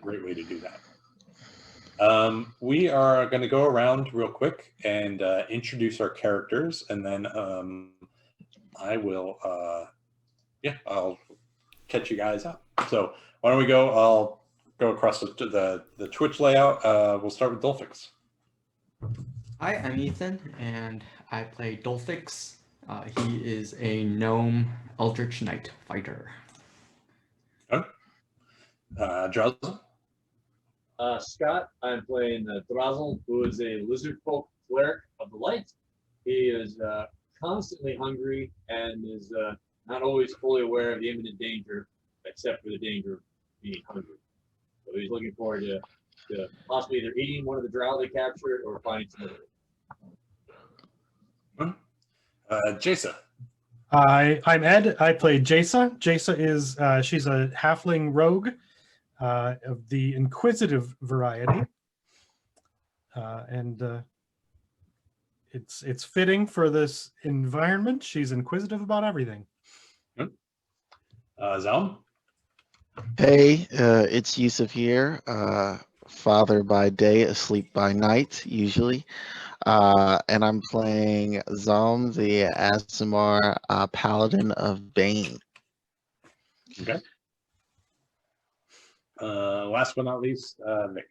great way to do that. We are going to go around real quick and introduce our characters, and then I will, I'll catch you guys up. So why don't we go? I'll go across the Twitch layout. We'll start with Dolphix. Hi, I'm Ethan, and I play Dolphix. He is a gnome Eldritch Knight fighter. Drowsel. Scott, I'm playing Drazel, who is a lizard folk cleric of the light. He is constantly hungry and is not always fully aware of the imminent danger, except for the danger of being hungry. So he's looking forward to possibly either eating one of the drow they captured or finding some other. Jason. I'm Ed. I play Jasa. Jasa is she's a halfling rogue of the inquisitive variety, and it's fitting for this environment. She's inquisitive about everything. Zelm. Hey, it's Yusuf here. Father by day, asleep by night, usually. And I'm playing Zalm, the Aasimar Paladin of Bane. Okay. Last but not least, Vic.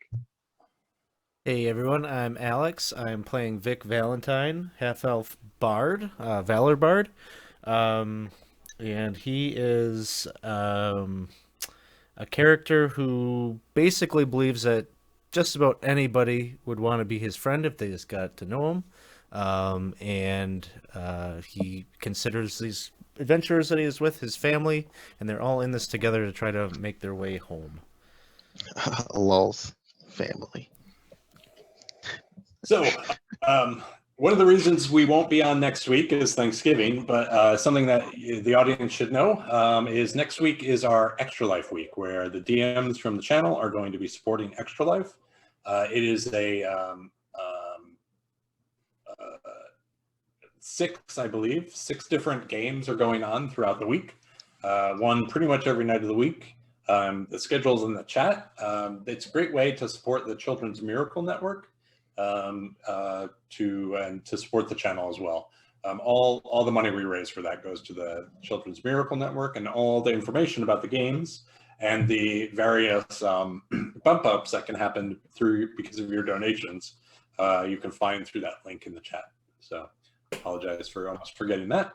Hey everyone, I'm Alex. I'm playing Vic Valentine, half-elf bard, Valor Bard. And he is a character who basically believes that just about anybody would want to be his friend if they just got to know him. And he considers these adventurers that he is with his family, and they're all in this together to try to make their way home. Lul's family. So, one of the reasons we won't be on next week is Thanksgiving, but something that the audience should know is next week is our Extra Life week, where the DMs from the channel are going to be supporting Extra Life. It is a 6 different games are going on throughout the week. One pretty much every night of the week. The schedule's in the chat. It's a great way to support the Children's Miracle Network. To support the channel as well. All the money we raise for that goes to the Children's Miracle Network, and all the information about the games and the various bump ups that can happen because of your donations, you can find through that link in the chat. So apologize for almost forgetting that.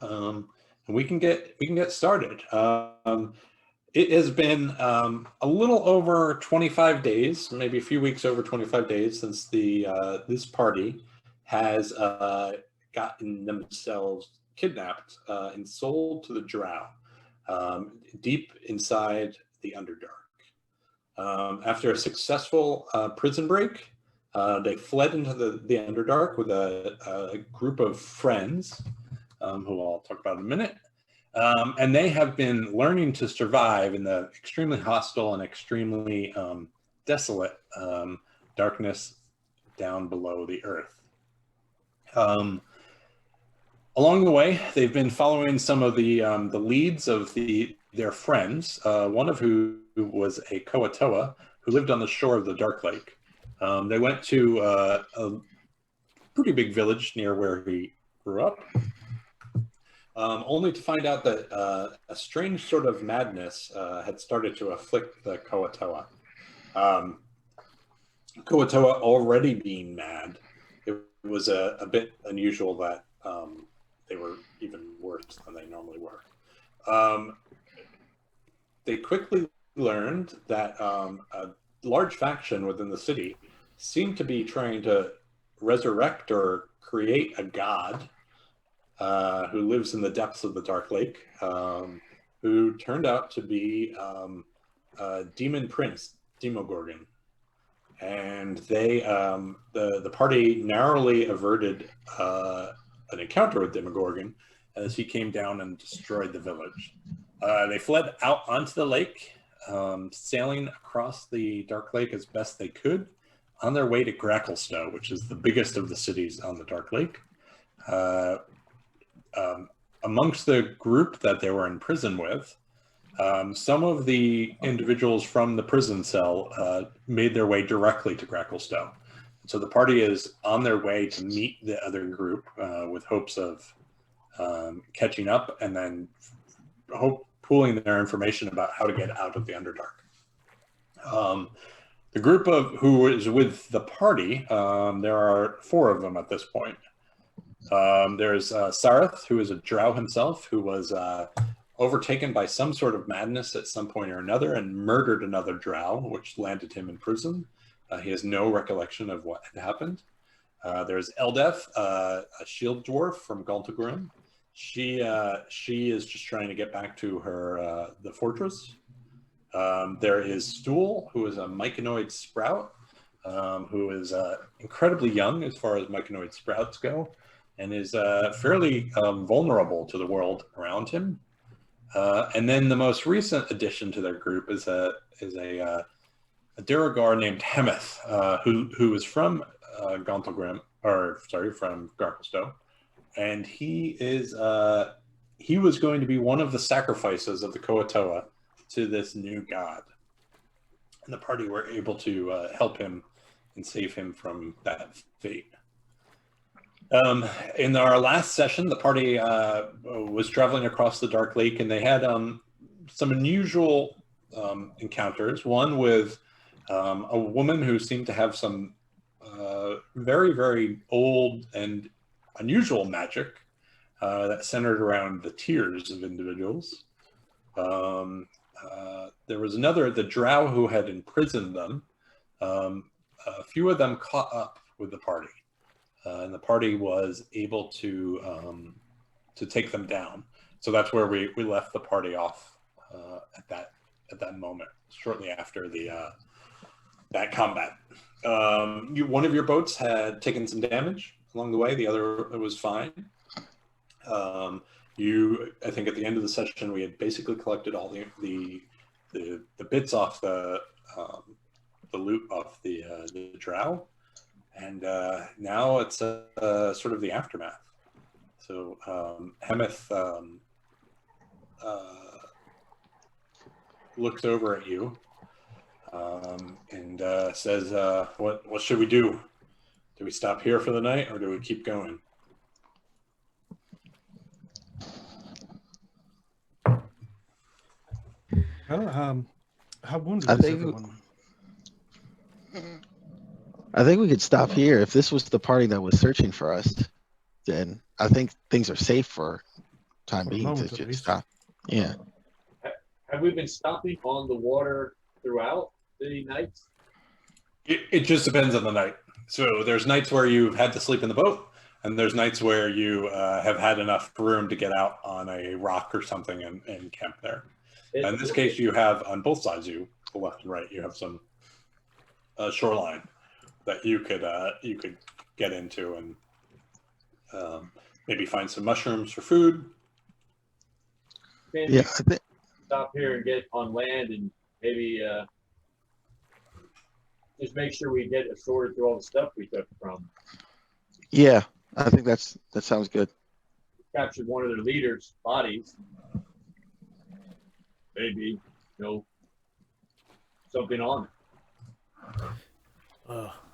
And we can get started. It has been a little over 25 days, maybe a few weeks over 25 days since this party has gotten themselves kidnapped and sold to the Drow deep inside the Underdark. After a successful prison break, they fled into the Underdark with a group of friends, who I'll talk about in a minute. And they have been learning to survive in the extremely hostile and extremely desolate darkness down below the earth. Along the way, they've been following some of the leads of their friends, one of who was a Koatoa who lived on the shore of the Dark Lake. They went to a pretty big village near where he grew up. Only to find out that a strange sort of madness had started to afflict the Koatoa. Koatoa already being mad, it was a bit unusual that they were even worse than they normally were. They quickly learned that a large faction within the city seemed to be trying to resurrect or create a god who lives in the depths of the Dark Lake, who turned out to be a demon prince, Demogorgon. And they, the party narrowly averted an encounter with Demogorgon as he came down and destroyed the village. They fled out onto the lake, sailing across the Dark Lake as best they could, on their way to Gracklstow, which is the biggest of the cities on the Dark Lake. Amongst the group that they were in prison with, Some of the individuals from the prison cell made their way directly to Gracklestone. So the party is on their way to meet the other group with hopes of catching up and then pooling their information about how to get out of the Underdark. The group of who is with the party, there are 4 of them at this point. There's Sareth, who is a drow himself, who was overtaken by some sort of madness at some point or another and murdered another drow, which landed him in prison. He has no recollection of what had happened. There's Eldef, a shield dwarf from Galtagrim. She is just trying to get back to her the fortress. There is Stool, who is a myconoid sprout, who is incredibly young as far as myconoid sprouts go, and is fairly vulnerable to the world around him. And then the most recent addition to their group is a Duragar named Hemeth, who is from Gauntlgrim, from Garkelstow, and he was going to be one of the sacrifices of the Koatoa to this new god, and the party were able to help him and save him from that fate. In our last session, the party was traveling across the Dark Lake, and they had some unusual encounters. One with a woman who seemed to have some very, very old and unusual magic that centered around the tears of individuals. There was the drow who had imprisoned them. A few of them caught up with the party. And the party was able to take them down. So that's where we left the party off at that moment, shortly after that combat. One of your boats had taken some damage along the way. The other was fine. I think at the end of the session, we had basically collected all the bits off the loot of the drow. And now it's sort of the aftermath. So Hemeth looks over at you and says, "What should we do? Do we stop here for the night, or do we keep going?" How wounded I is think- everyone? I think we could stop here. If this was the party that was searching for us, then I think things are safe for time For the being moment, to at just least. stop. Yeah. Have we been stopping on the water throughout the nights? It just depends on the night. So there's nights where you've had to sleep in the boat, and there's nights where you have had enough room to get out on a rock or something and camp there. In this case, you have on both sides, the left and right, you have some shoreline that you could get into and maybe find some mushrooms for food. Can Yeah. we stop here and get on land and maybe just make sure we get sorted through all the stuff we took from? Yeah. I think that sounds good. Captured one of their leaders' bodies. Maybe, something on it.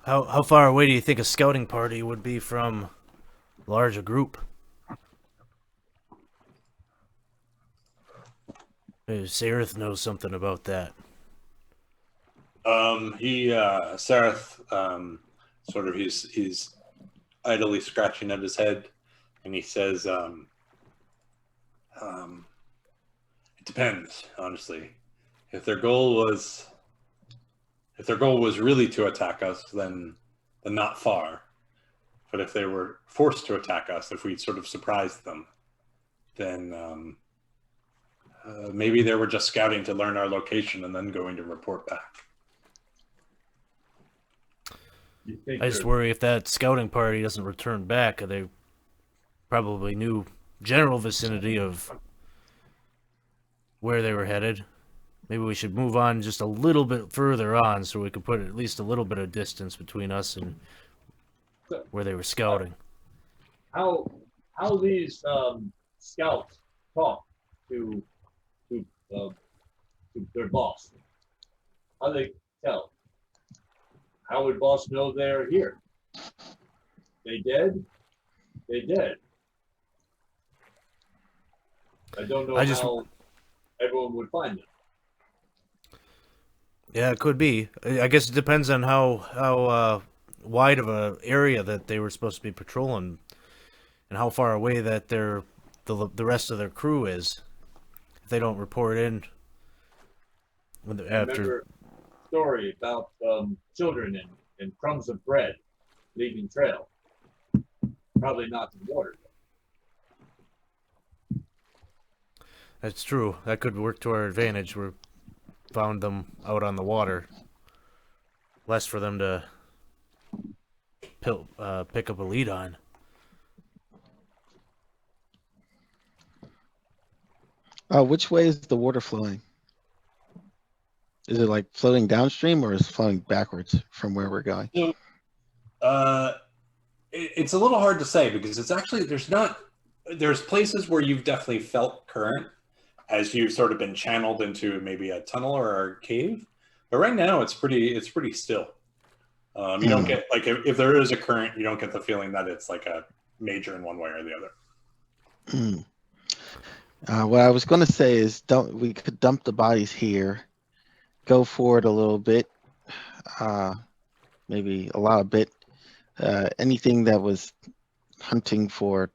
How far away do you think a scouting party would be from a larger group? Maybe Sareth knows something about that. Sareth, sort of, he's idly scratching at his head, and he says, "It depends, honestly. If their goal was really to attack us, then not far. But if they were forced to attack us, if we sort of surprised them, then maybe they were just scouting to learn our location and then going to report back." You think I just they're- worry if that scouting party doesn't return back, they probably knew general vicinity of where they were headed. Maybe we should move on just a little bit further on so we could put at least a little bit of distance between us and where they were scouting. how these scouts talk to to their boss. How do they tell? How would boss know they're here? They dead? They dead. I don't know I just- how everyone would find them. Yeah, it could be. I guess it depends on how wide of a area that they were supposed to be patrolling, and how far away that the rest of their crew is. If they don't report in after. Remember a story about children and crumbs of bread leaving trail. Probably not the water. That's true. That could work to our advantage. We found them out on the water. Less for them to pick up a lead on. Which way is the water flowing? Is it like floating downstream or is it flowing backwards from where we're going? It's a little hard to say because it's actually there's places where you've definitely felt current as you've sort of been channeled into maybe a tunnel or a cave, but right now it's pretty still. You don't get like if there is a current, you don't get the feeling that it's like a major in one way or the other. What I was going to say is we could dump the bodies here, go forward a little bit, maybe a lot of bit. Anything that was hunting for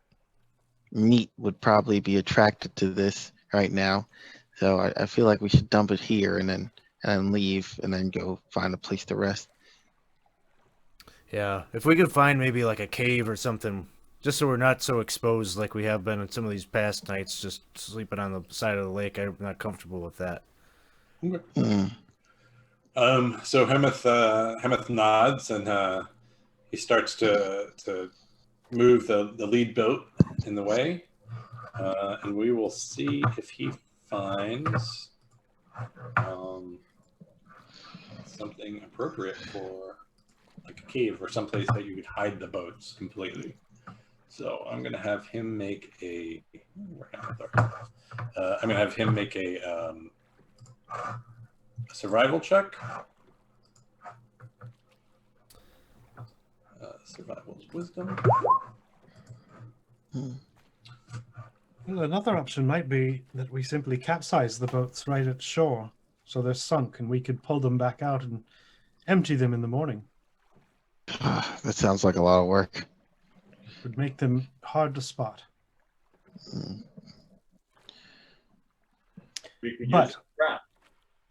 meat would probably be attracted to this right now. So I feel like we should dump it here and then leave and then go find a place to rest. Yeah, if we could find maybe like a cave or something, just so we're not so exposed like we have been in some of these past nights, just sleeping on the side of the lake. I'm not comfortable with that. Mm. So Hemeth nods and he starts to move the lead boat in the way, and we will see if he finds something appropriate for like a cave or someplace that you could hide the boats completely. So I'm gonna have him make a survival check. Survival's wisdom. Well, another option might be that we simply capsize the boats right at shore, so they're sunk, and we could pull them back out and empty them in the morning. That sounds like a lot of work. Would make them hard to spot. We could But- use scrap.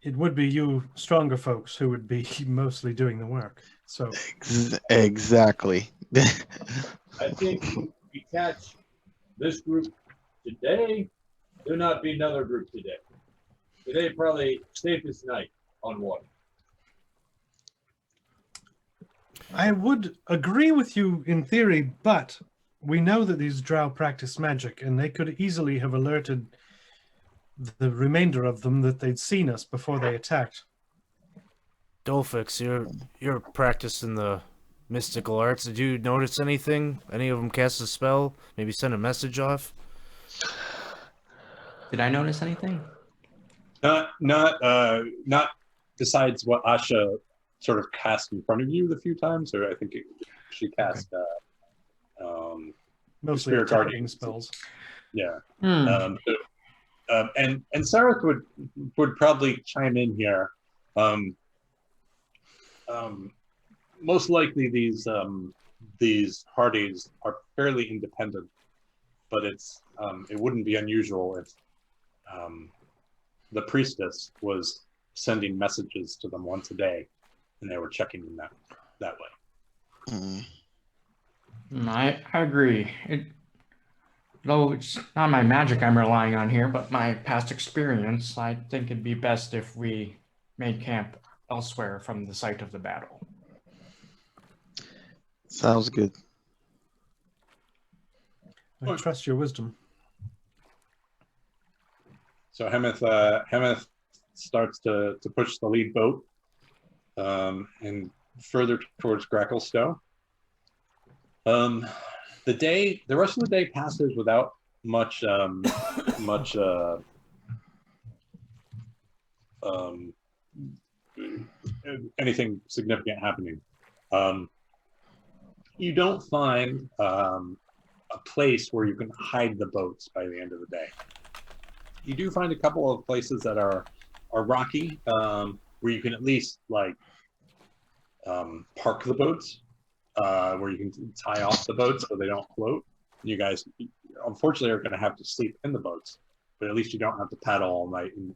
It would be you stronger folks who would be mostly doing the work. So Exactly. I think if we catch this group today, there'll not be another group today. Today probably safest night on water. I would agree with you in theory, but we know that these drow practice magic, and they could easily have alerted the remainder of them that they'd seen us before they attacked. Dolphix, you're practicing the mystical arts. Did you notice anything? Any of them cast a spell? Maybe send a message off? Did I notice anything? Not besides what Asha sort of cast in front of you the few times, or I think she cast Mostly Spirit attacking Guardian spells. yeah. Hmm. And Sarah would probably chime in here. Most likely these parties are fairly independent, but it wouldn't be unusual if the priestess was sending messages to them once a day, and they were checking them that way. I agree. Though it's not my magic I'm relying on here, but my past experience, I think it'd be best if we made camp elsewhere from the site of the battle. Sounds good. I trust your wisdom. So Hemeth starts to push the lead boat and further towards Gracklstow. The rest of the day passes without much um, anything significant happening. You don't find a place where you can hide the boats by the end of the day. You do find a couple of places that are rocky, where you can at least like park the boats, where you can tie off the boats so they don't float. You guys, unfortunately, are going to have to sleep in the boats, but at least you don't have to paddle all night and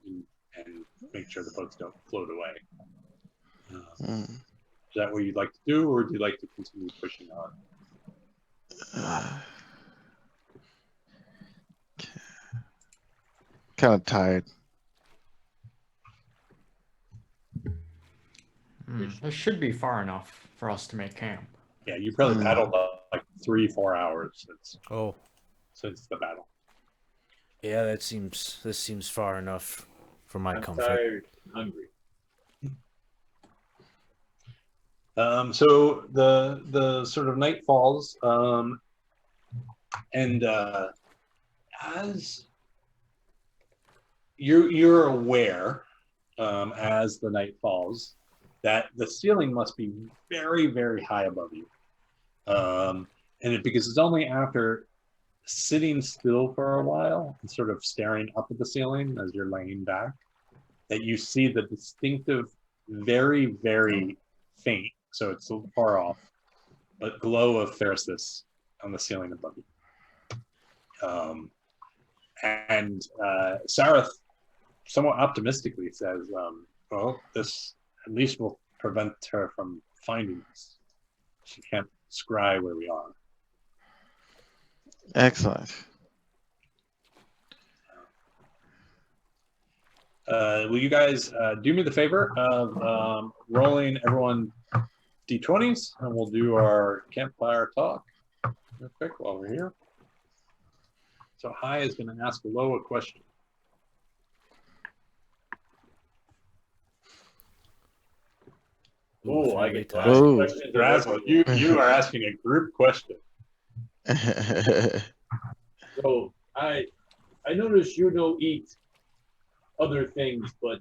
make sure the boats don't float away. Mm. Is that what you'd like to do, or would you like to continue pushing on? Kind of tired. This should be far enough for us to make camp. Yeah, you probably Hmm. paddled like 3-4 hours Oh, since the battle. yeah, this seems far enough for my I'm comfort. tired and hungry. So the sort of night falls, and as you're aware, as the night falls, that the ceiling must be very, very high above you, because it's only after sitting still for a while and sort of staring up at the ceiling as you're laying back that you see the distinctive, very, very faint, so it's so far off, but glow of Pharistus on the ceiling above you. And Sareth somewhat optimistically says, well, this at least will prevent her from finding us. She can't scry where we are. Excellent. Will you guys do me the favor of rolling everyone d20s, and we'll do our campfire talk real quick while we're here. So High is going to ask Low a question. Oh, I get to ask Ooh. questions. Razzle, you are asking a group question. So I noticed you don't eat other things, but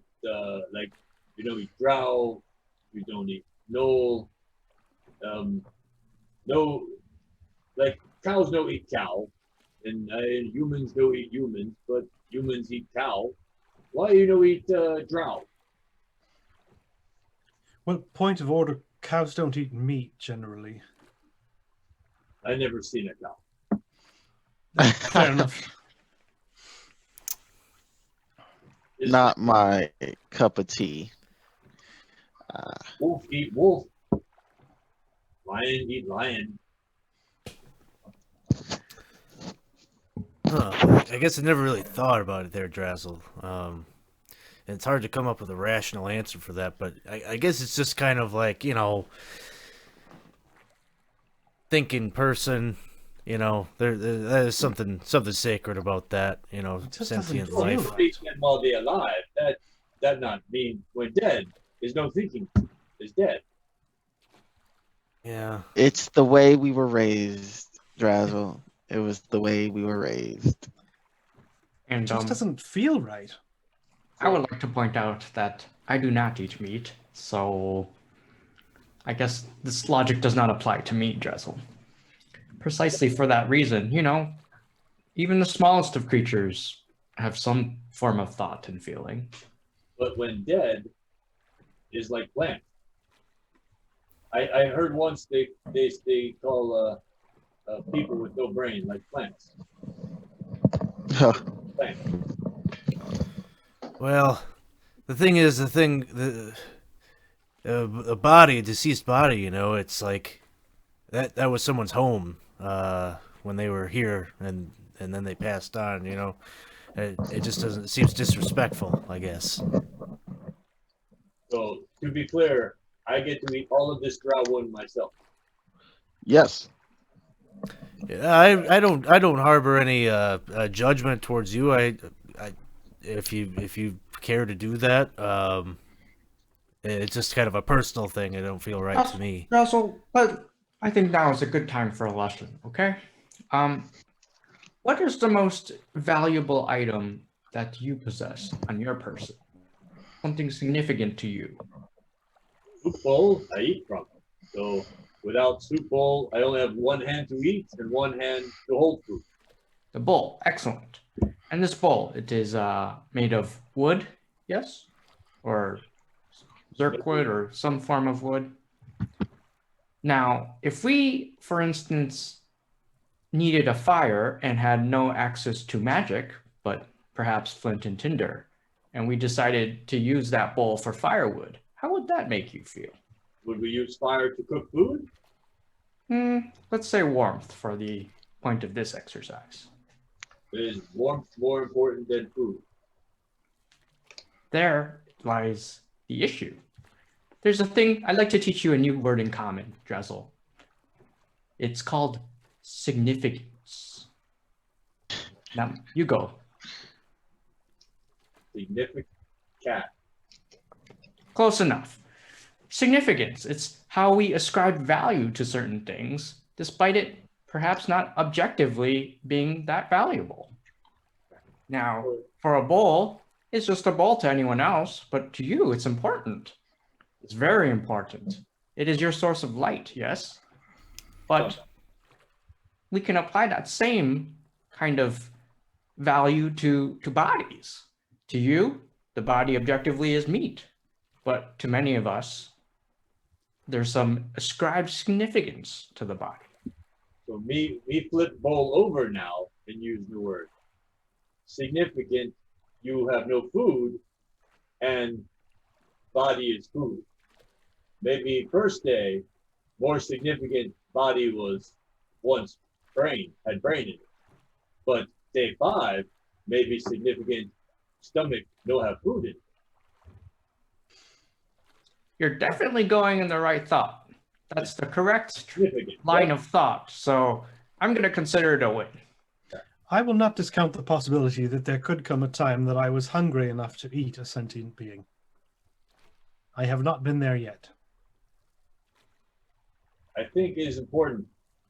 like you don't eat drow, you don't eat knoll, no, like cows don't eat cow, and humans don't eat humans, but humans eat cow. Why you don't eat drow? Well, point of order, cows don't eat meat generally. I never seen a cow. Fair enough. Is Not my cup of tea. wolf eat wolf. Lion eat lion. Huh. I guess I never really thought about it there, Drazzle. And it's hard to come up with a rational answer for that, but I guess it's just kind of like, thinking person, there is something sacred about that, just sentient doesn't feel life. right. Teach them while they're alive. That not mean when dead. There's no thinking. Is dead. Yeah. It's the way we were raised, Drazzle. It was the way we were raised. And It just doesn't feel right. I would like to point out that I do not eat meat, so I guess this logic does not apply to me, Dressel. Precisely for that reason, even the smallest of creatures have some form of thought and feeling. But when dead, is like plant. I heard once they call people with no brain like plants. Plant. Well, the thing is, a body, a deceased body, it's like that was someone's home when they were here, and then they passed on. It just doesn't. It seems disrespectful, I guess. So to be clear, I get to eat all of this drow one myself. Yes. Yeah, I don't harbor any judgment towards you. If you care to do that, it's just kind of a personal thing. It don't feel right to me. Dressel, but I think now is a good time for a lesson, okay? What is the most valuable item that you possess on your person? something significant to you? Soup bowl, I eat from it. So without soup bowl, I only have one hand to eat and one hand to hold food. The bowl, excellent. And this bowl, it is made of wood, yes? Or zirkwood or some form of wood. Now, if we, for instance, needed a fire and had no access to magic, but perhaps flint and tinder, and we decided to use that bowl for firewood, how would that make you feel? Would we use fire to cook food? Let's say warmth for the point of this exercise. Is warmth more important than food? There lies the issue. There's a thing, I'd like to teach you a new word in common, Drezel. It's called significance. Now, you go. Significant cat. Close enough. Significance, it's how we ascribe value to certain things, despite it perhaps not objectively being that valuable. Now, for a bowl, it's just a bowl to anyone else, but to you, it's important. It's very important. It is your source of light, yes? But we can apply that same kind of value to bodies. To you, the body objectively is meat. But to many of us, there's some ascribed significance to the body. So me flip bowl over now and use the word. Significant, you have no food, and body is food. Maybe first day, more significant, body was once brain, had brain in it. But day 5, maybe significant, stomach, no have food in it. You're definitely going in the right thought. That's the correct Significant. line of thought. So I'm going to consider it a win. I will not discount the possibility that there could come a time that I was hungry enough to eat a sentient being. I have not been there yet. I think it is important.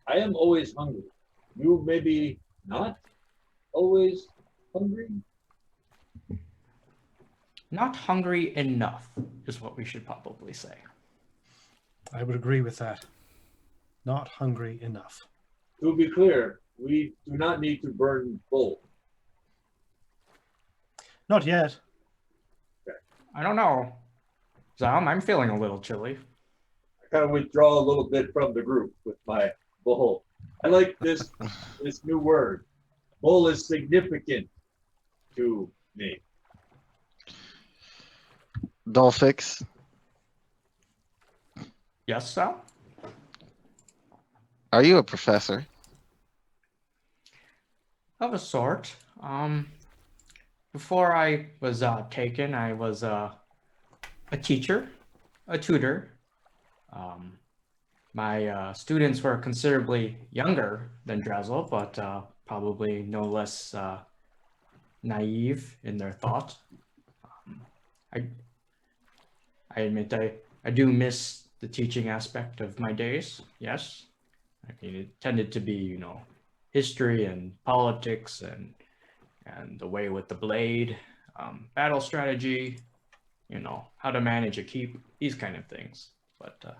I am always hungry. You maybe not always hungry? Not hungry enough is what we should probably say. I would agree with that. Not hungry enough. To be clear, we do not need to burn bowl. Not yet. I don't know. Zalm, I'm feeling a little chilly. I kind of withdraw a little bit from the group with my bowl. I like this new word. Bowl is significant to me. Dolphix, Yes, Sal? are you a professor? Of a sort. Before I was taken, I was a teacher, a tutor. My students were considerably younger than Drezel, but probably no less naive in their thought. I admit I do miss the teaching aspect of my days, yes. I mean, it tended to be, you know, history and politics and the way with the blade, battle strategy, you know, how to manage a keep, these kind of things. But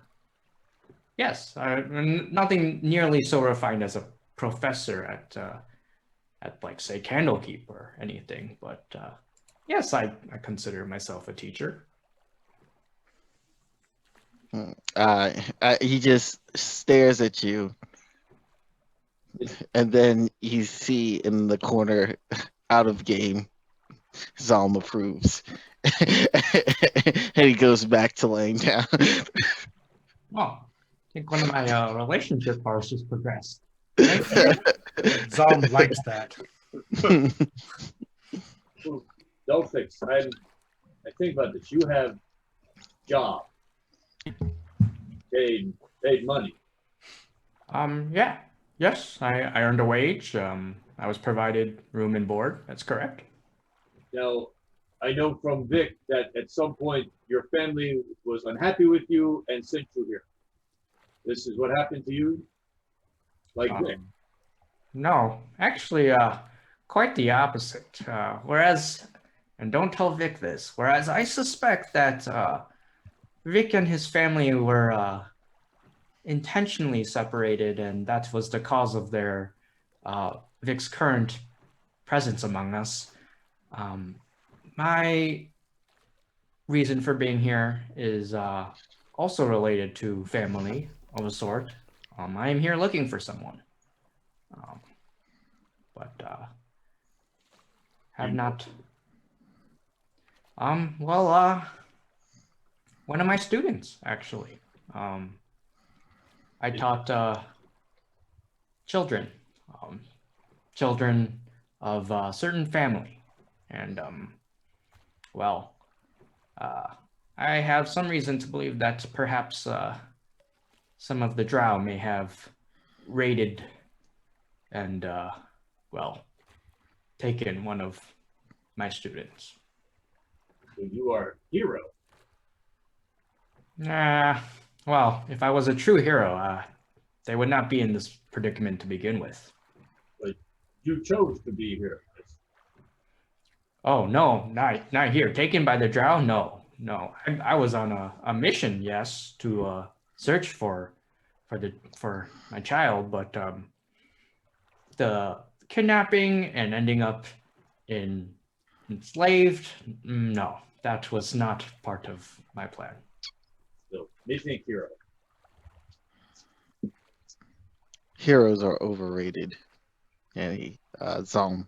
yes, nothing nearly so refined as a professor at like say Candlekeep or anything. But yes, I consider myself a teacher. He just stares at you, and then you see in the corner, out of game, Zalm approves, and he goes back to laying down. Oh, I think one of my relationship parts just progressed. Zalm likes that. Don't fix. I think about this. You have job. Paid money. Yeah. Yes, I earned a wage. I was provided room and board. That's correct. Now, I know from Vic that at some point your family was unhappy with you and sent you here. This is what happened to you? Like Vic. No, actually, quite the opposite. Whereas and don't tell Vic this, whereas I suspect that Vic and his family were intentionally separated, and that was the cause of their Vic's current presence among us. My reason for being here is also related to family of a sort. I am here looking for someone, but have not. One of my students actually. I taught children, children of a certain family, and well, I have some reason to believe that perhaps some of the drow may have raided and, well, taken one of my students. So you are a hero. Well, if I was a true hero, they would not be in this predicament to begin with. You chose to be here. Oh, no, not here. Taken by the drow? No. I was on a mission, yes, to search for my child, but the kidnapping and ending up enslaved, no, that was not part of my plan. So they think hero. Heroes are overrated. And he, Zom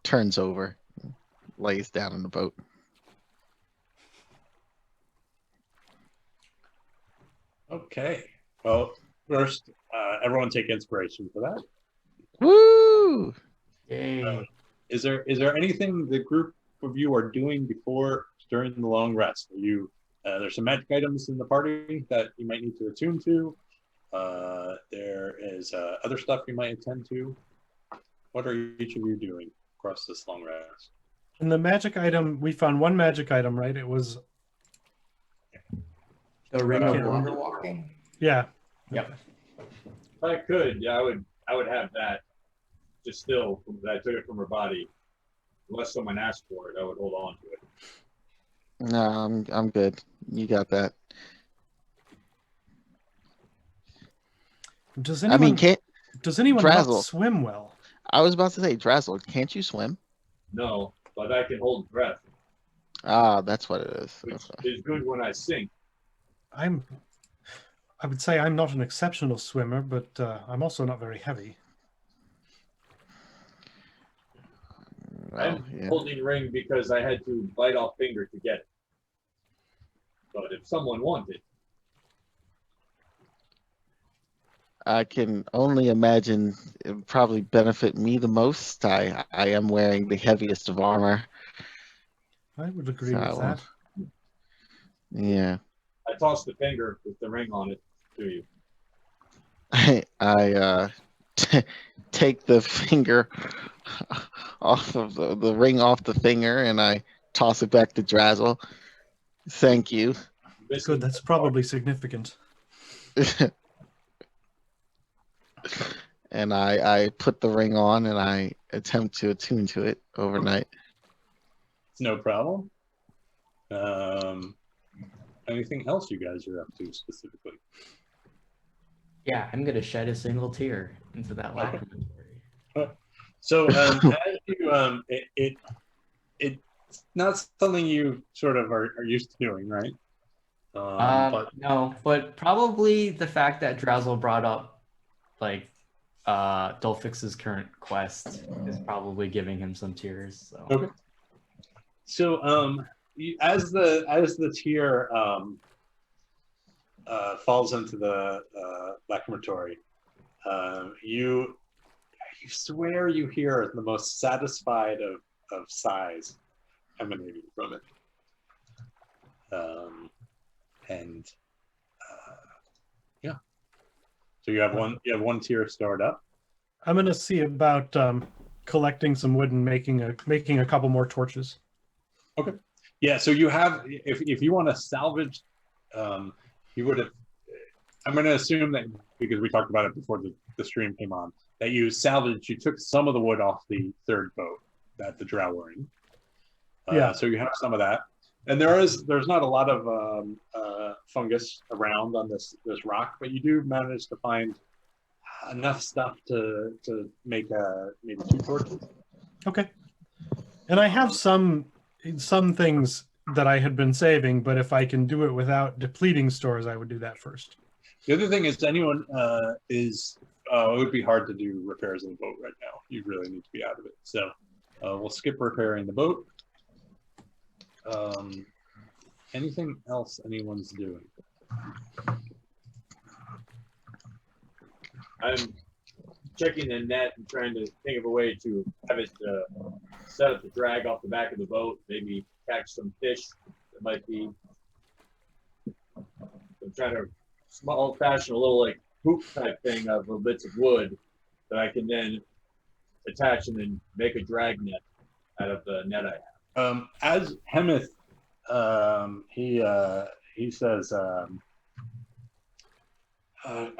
turns over, lays down in the boat. Okay. Well, first, everyone take inspiration for that. Woo! Yay. Is there anything the group of you are doing during the long rest? Are you there's some magic items in the party that you might need to attune to. There is other stuff you might attend to. What are each of you doing across this long rest? And the magic item, we found one magic item, right? It was, The ring of Yeah. wonder walking? yeah. Yep. If I could, yeah, I would have that. Just still, I took it from her body. Unless someone asked for it, I would hold on to it. No, I'm good. You got that. Does I anyone, mean, can't does anyone Drazzle. not swim well? I was about to say, Drazzle, can't you swim? No, but I can hold breath, Ah, that's what it is. which Okay. is good when I sink. I would say I'm not an exceptional swimmer, but I'm also not very heavy. Well, I'm yeah. holding ring because I had to bite off finger to get it. But if someone wanted, I can only imagine it would probably benefit me the most. I am wearing the heaviest of armor. I would agree So, with that. Yeah. I tossed the finger with the ring on it to you. I take the finger off of the ring off the finger and I toss it back to Drazzle. Thank you. Good, that's probably significant. And I put the ring on and I attempt to attune to it overnight. It's no problem. Anything else you guys are up to specifically? Yeah, I'm gonna shed a single tear into that Okay. laboratory. So as you, it's not something you sort of are used to doing, right? But No, but probably the fact that Drazzle brought up like Dolphix's current quest is probably giving him some tears. So okay. So as the tear falls into the laboratory, you swear you hear the most satisfied of sighs emanating from it. And yeah, so you have one tier stored up. I'm gonna see about collecting some wood and making a couple more torches. Okay. Yeah. So you have, if you want to salvage, you would have. I'm going to assume that because we talked about it before the stream came on, that you salvaged. You took some of the wood off the third boat that the drow were in. Yeah. So you have some of that, and there's not a lot of fungus around on this rock, but you do manage to find enough stuff to make maybe 2 torches. Okay. And I have some things that I had been saving, but if I can do it without depleting stores, I would do that first. The other thing is, anyone it would be hard to do repairs in the boat right now. You really need to be out of it. So we'll skip repairing the boat. Anything else anyone's doing? I'm checking the net and trying to think of a way to have it set up the drag off the back of the boat, maybe catch some fish that might be. I'm trying to small fashion a little like hoop type thing of little bits of wood that I can then attach and then make a drag net out of the net I have. As Hemeth, he says,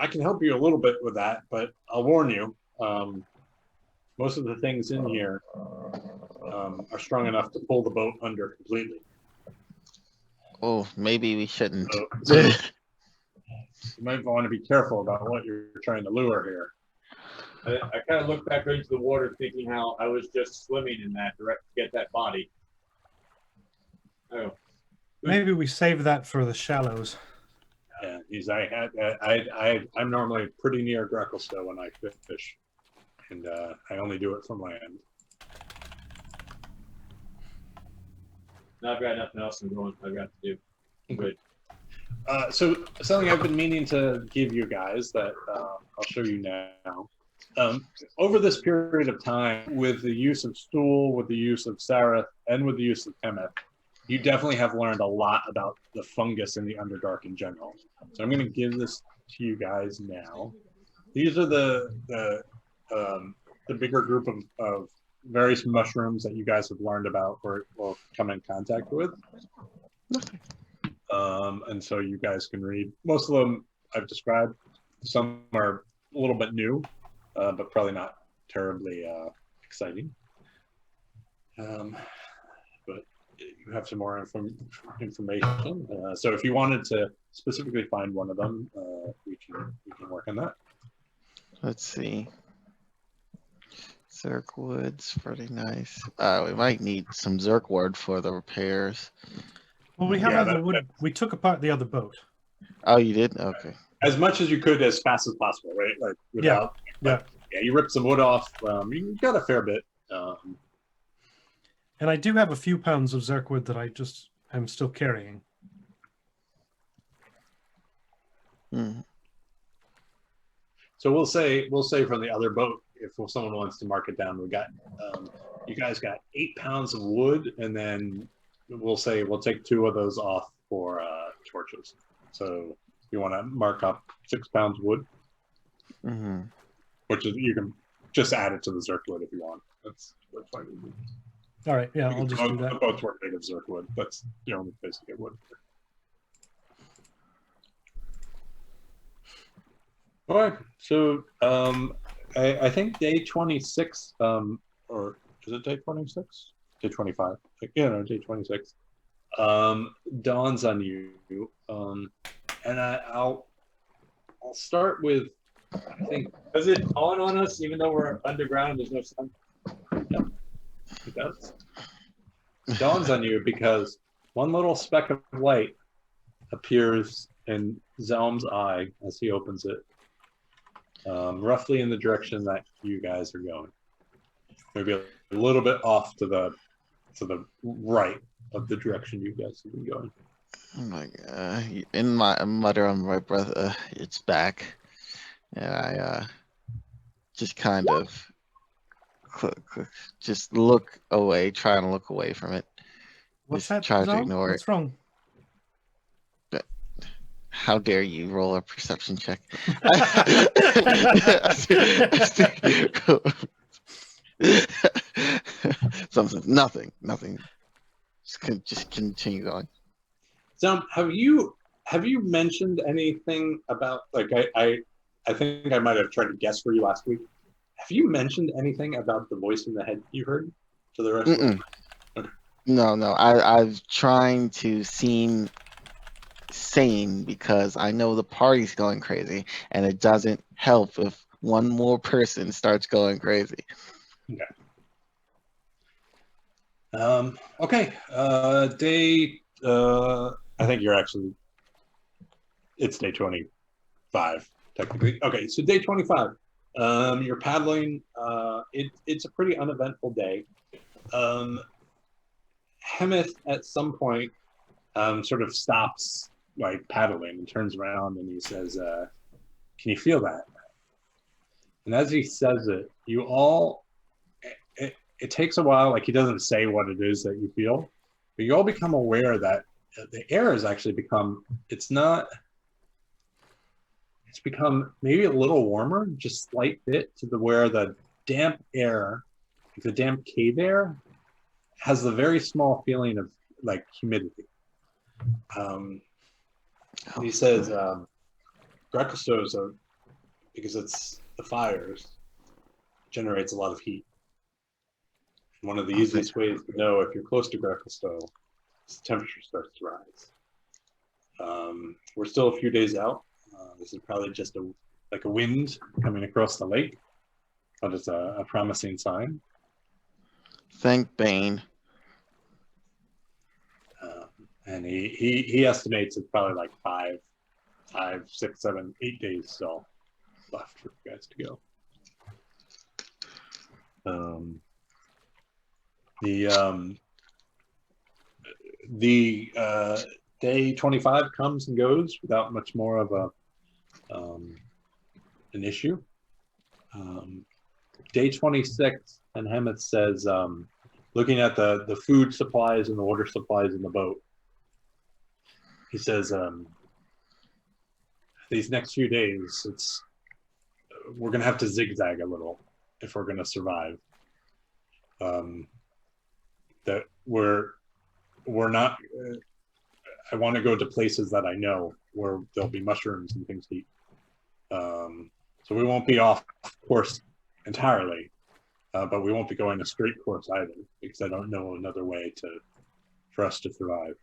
I can help you a little bit with that, but I'll warn you, most of the things in here are strong enough to pull the boat under completely. Oh, maybe we shouldn't. So you might want to be careful about what you're trying to lure here. I kind of look back into the water thinking how I was just swimming in that direct to get that body. Oh, Maybe we save that for the shallows. Yeah, I'm normally pretty near Grekelstow when I fish, and I only do it from land. now I've got nothing else I've got to do. Good. So something I've been meaning to give you guys that I'll show you now. Over this period of time, with the use of Stool, with the use of Sareth, and with the use of Hemeth, you definitely have learned a lot about the fungus in the Underdark in general. So I'm going to give this to you guys now. These are the bigger group of various mushrooms that you guys have learned about or come in contact with. And so you guys can read. Most of them I've described. Some are a little bit new, but probably not terribly exciting. But you have some more information. So if you wanted to specifically find one of them, we can work on that. Let's see. Zerkwood's pretty nice. We might need some Zerkwood for the repairs. Well, we have Yeah, other wood. We took apart the other boat. Oh, you did? Okay. As much as you could, as fast as possible, right? Like without. Yeah. Yeah, you ripped some wood off. You got a fair bit. And I do have a few pounds of Zerkwood that I'm still carrying. Hmm. So we'll say from the other boat, if someone wants to mark it down, we got you guys got 8 pounds of wood, and then we'll take 2 of those off for torches. So you want to mark up 6 pounds wood, Mm-hmm. which is you can just add it to the Zerkwood if you want. That's fine. All right. Yeah, I'll just do The that. boats work made of Zerkwood. That's the only place to get wood. All right. So I think day 26, or is it day 26? Day 25. Yeah, no, day 26. Dawns on you. And I'll start with, I think Does it dawn on us even though we're underground and there's no sun? it does. Dawns on you because one little speck of light appears in Zelm's eye as he opens it, roughly in the direction that you guys are going. Maybe a little bit off to the right of the direction you guys have been going. Oh my god. In my mutter on my breath, it's back. And I just kind of just look away, trying to look away from it. What's Just that? try to Zone? ignore What's it. wrong? How dare you roll a perception check? Something, nothing. Just continue going. So have you mentioned anything about, like, I think I might have tried to guess for you last week. Have you mentioned anything about the voice in the head you heard to the rest of Mm-mm. them? No, no. I'm trying to seem sane because I know the party's going crazy, and it doesn't help if one more person starts going crazy. Okay. Day. I think you're actually. It's day 25 technically. Okay, so day 25. You're paddling. It's a pretty uneventful day. Hemeth at some point sort of stops like paddling and turns around and he says, "Can you feel that?" And as he says it, you all. It takes a while. Like he doesn't say what it is that you feel, but you all become aware that the air has actually become. It's not. It's become maybe a little warmer, just slight bit to the where the damp air, the damp cave air, has the very small feeling of like humidity. He says, Grecosto's, because it's the fires, generates a lot of heat. One of the easiest ways to know if you're close to Grecosto is the temperature starts to rise. We're still a few days out. This is probably just a wind coming across the lake, but it's a promising sign. Thank Bane. And he estimates it's probably like 5, 6, 7, 8 days still left for you guys to go. The day 25 comes and goes without much more of an issue. Day 26, and Hemeth says, looking at the food supplies and the water supplies in the boat, he says, these next few days, we're going to have to zigzag a little if we're going to survive. That we're not. I want to go to places that I know where there'll be mushrooms and things to eat. So we won't be off course entirely, but we won't be going a straight course either because I don't know another way for us to survive.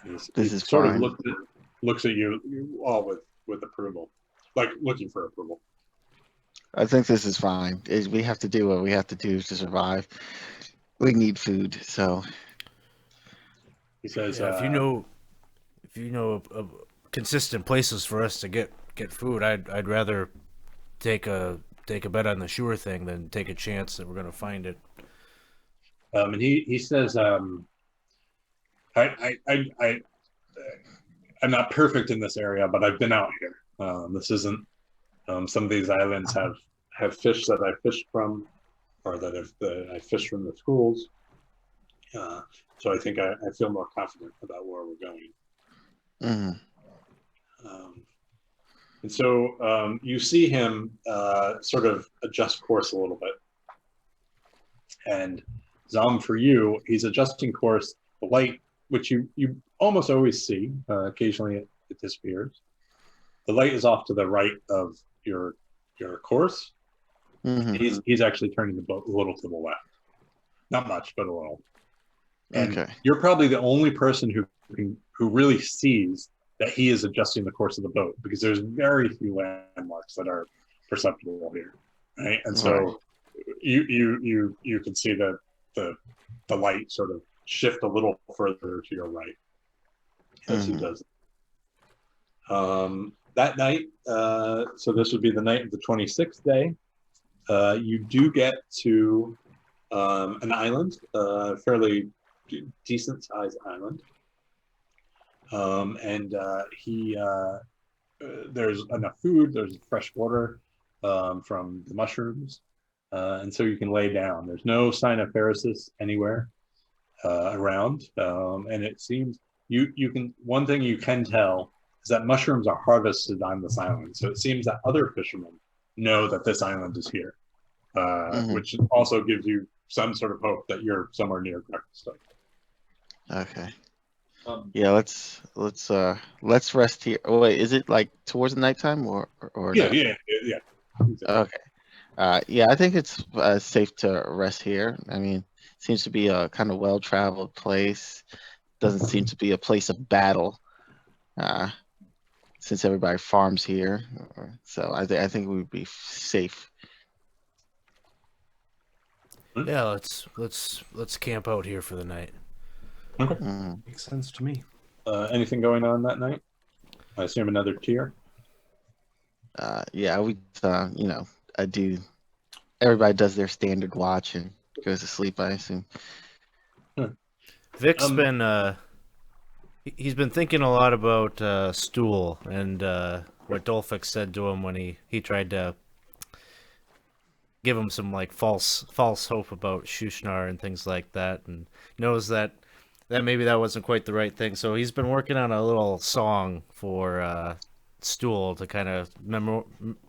This is sort fine. of looks at you all with approval, like looking for approval. I think this is fine. We have to do what we have to do to survive. We need food, so He says, Yeah, if you know of consistent places for us to get food, I'd rather take a bet on the sure thing than take a chance that we're gonna find it. and he says, I'm not perfect in this area, but I've been out here. This isn't. Some of these islands have fish that I fished from, or that I fished from the schools. So I think I feel more confident about where we're going. mhm. And so you see him sort of adjust course a little bit. And Zom, for you, he's adjusting course. The light, which you almost always see, occasionally it disappears. The light is off to the right of your course. Mhm. He's actually turning the boat a little to the left. Not much, but a little. And Okay. you're probably the only person who really sees that he is adjusting the course of the boat because there's very few landmarks that are perceptible here, right? And so you can see that the light sort of shift a little further to your right as he does. That night, so this would be the night of the 26th day. You do get to an island, fairly decent sized island. And there's enough food, there's fresh water from the mushrooms, and so you can lay down. There's no sign of Pharisis anywhere around, and it seems you can. One thing you can tell is that mushrooms are harvested on this island, so it seems that other fishermen know that this island is here, which also gives you some sort of hope that you're somewhere near Grecosto. Okay. Yeah, let's rest here. Oh wait, is it like towards the nighttime or Yeah, not? yeah. Okay. Yeah, I think it's safe to rest here. I mean, seems to be a kind of well-traveled place. Doesn't seem to be a place of battle, uh, since everybody farms here. So I think we'd be safe. Yeah, let's camp out here for the night. Mm. Makes sense to me. Anything going on that night? I assume another tier. Yeah, you know, I do. Everybody does their standard watch and goes to sleep, I assume. Vic's been he's been thinking a lot about Stool and what Dolphix said to him when he tried to give him some like false hope about Shushnar and things like that, and knows that maybe that wasn't quite the right thing. So he's been working on a little song for Stool to kind of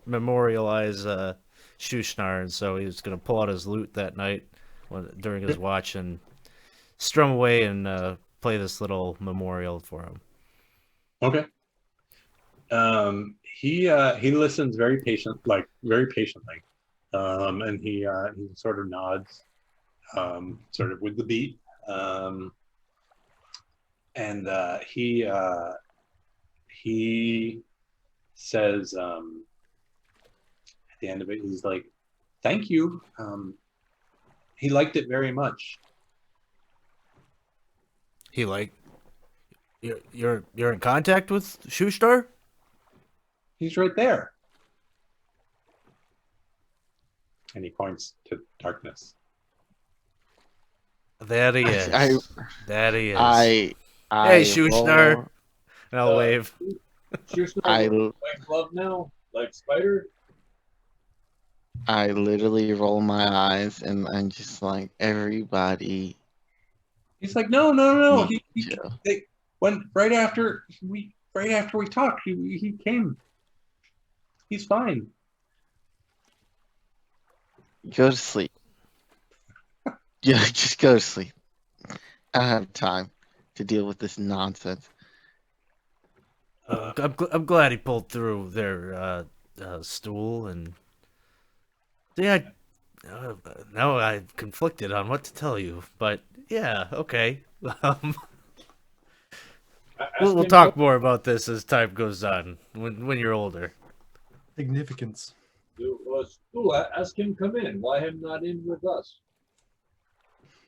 memorialize Shushnar, and so he was going to pull out his lute that night during his watch and strum away and play this little memorial for him. Okay. He listens very patiently, and he sort of nods, sort of with the beat, and he says at the end of it, he's like, "Thank you." He liked it very much. He like you're in contact with Shushnar? He's right there. And he points to darkness. That he is. That he is. I Hey, Shushnar. roll- And I'll wave. Shushnar, I like glove now, like spider. I literally roll my eyes and I'm just like, everybody. He's like, no. need He to chill." they when right after we talked, he came. He's fine. Go to sleep. Yeah, just go to sleep. I don't have time to deal with this nonsense. I'm glad he pulled through their Stool, and yeah, now I'm conflicted on what to tell you, but yeah, okay. We'll talk more about this as time goes on when you're older. Significance. Ask him come in. Why him not in with us?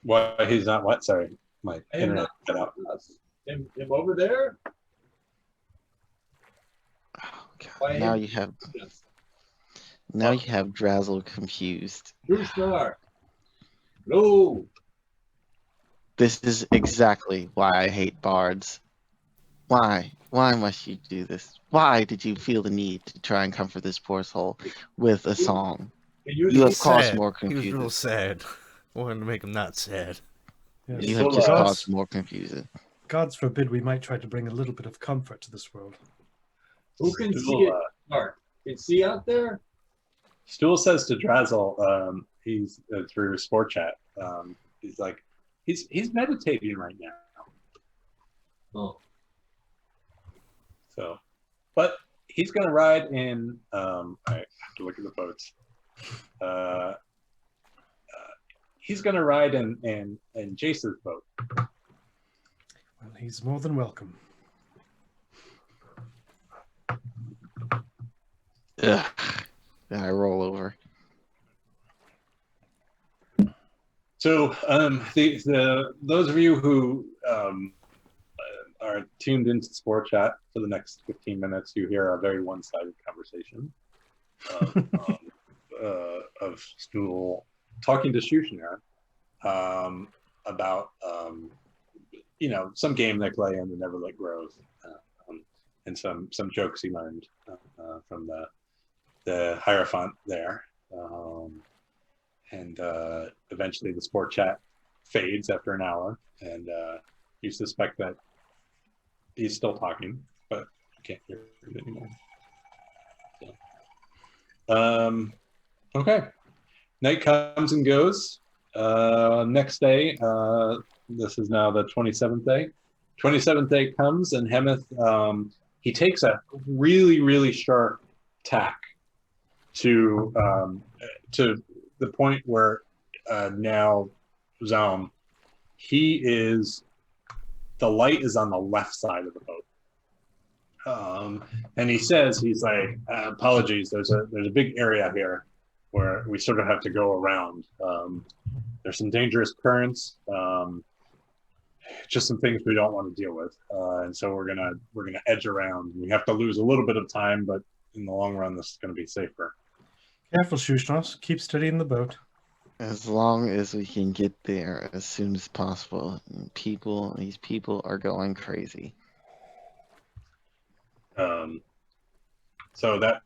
Why he's not what? Sorry, my Him internet not cut out. with us. Him over there. Oh, God. Why Now him? you have Yes. Drazzle confused. Shushnar. No. This is exactly why I hate bards. Why? Why must you do this? Why did you feel the need to try and comfort this poor soul with a song? You have caused Sad. more He was confusion. real sad. I wanted to make him not sad. Yes. You have So, just uh, caused more confusion. Gods forbid we might try to bring a little bit of comfort to this world. Who can see Stool, it? Dark. Can see out there. Stool says to Drazzle, he's through sport chat. He's like, he's meditating right now. Oh. So, but he's gonna ride in. I have to look at the boats. He's gonna ride in Jace's boat. Well, he's more than welcome. Ugh. Then I roll over. So, those of you who are tuned into Sport Chat for the next 15 minutes, you hear a very one-sided conversation of Stool talking to Shushnar about some game they play in the Neverlit Grove, and some jokes he learned from the Hierophant there. And eventually the Sport Chat fades after an hour, and you suspect that he's still talking, but you can't hear it anymore. So, okay. Night comes and goes. Next day, this is now the 27th day. 27th day comes, and Hemeth, he takes a really, really sharp tack to the point where now Zaum, the light is on the left side of the boat. And he says, he's like, apologies, there's a big area here where we sort of have to go around. There's some dangerous currents, just some things we don't want to deal with. And so we're gonna edge around. We have to lose a little bit of time, but in the long run, this is going to be safer. Careful, Shushnos. Keep steady in the boat. As long as we can get there as soon as possible. These people are going crazy. So that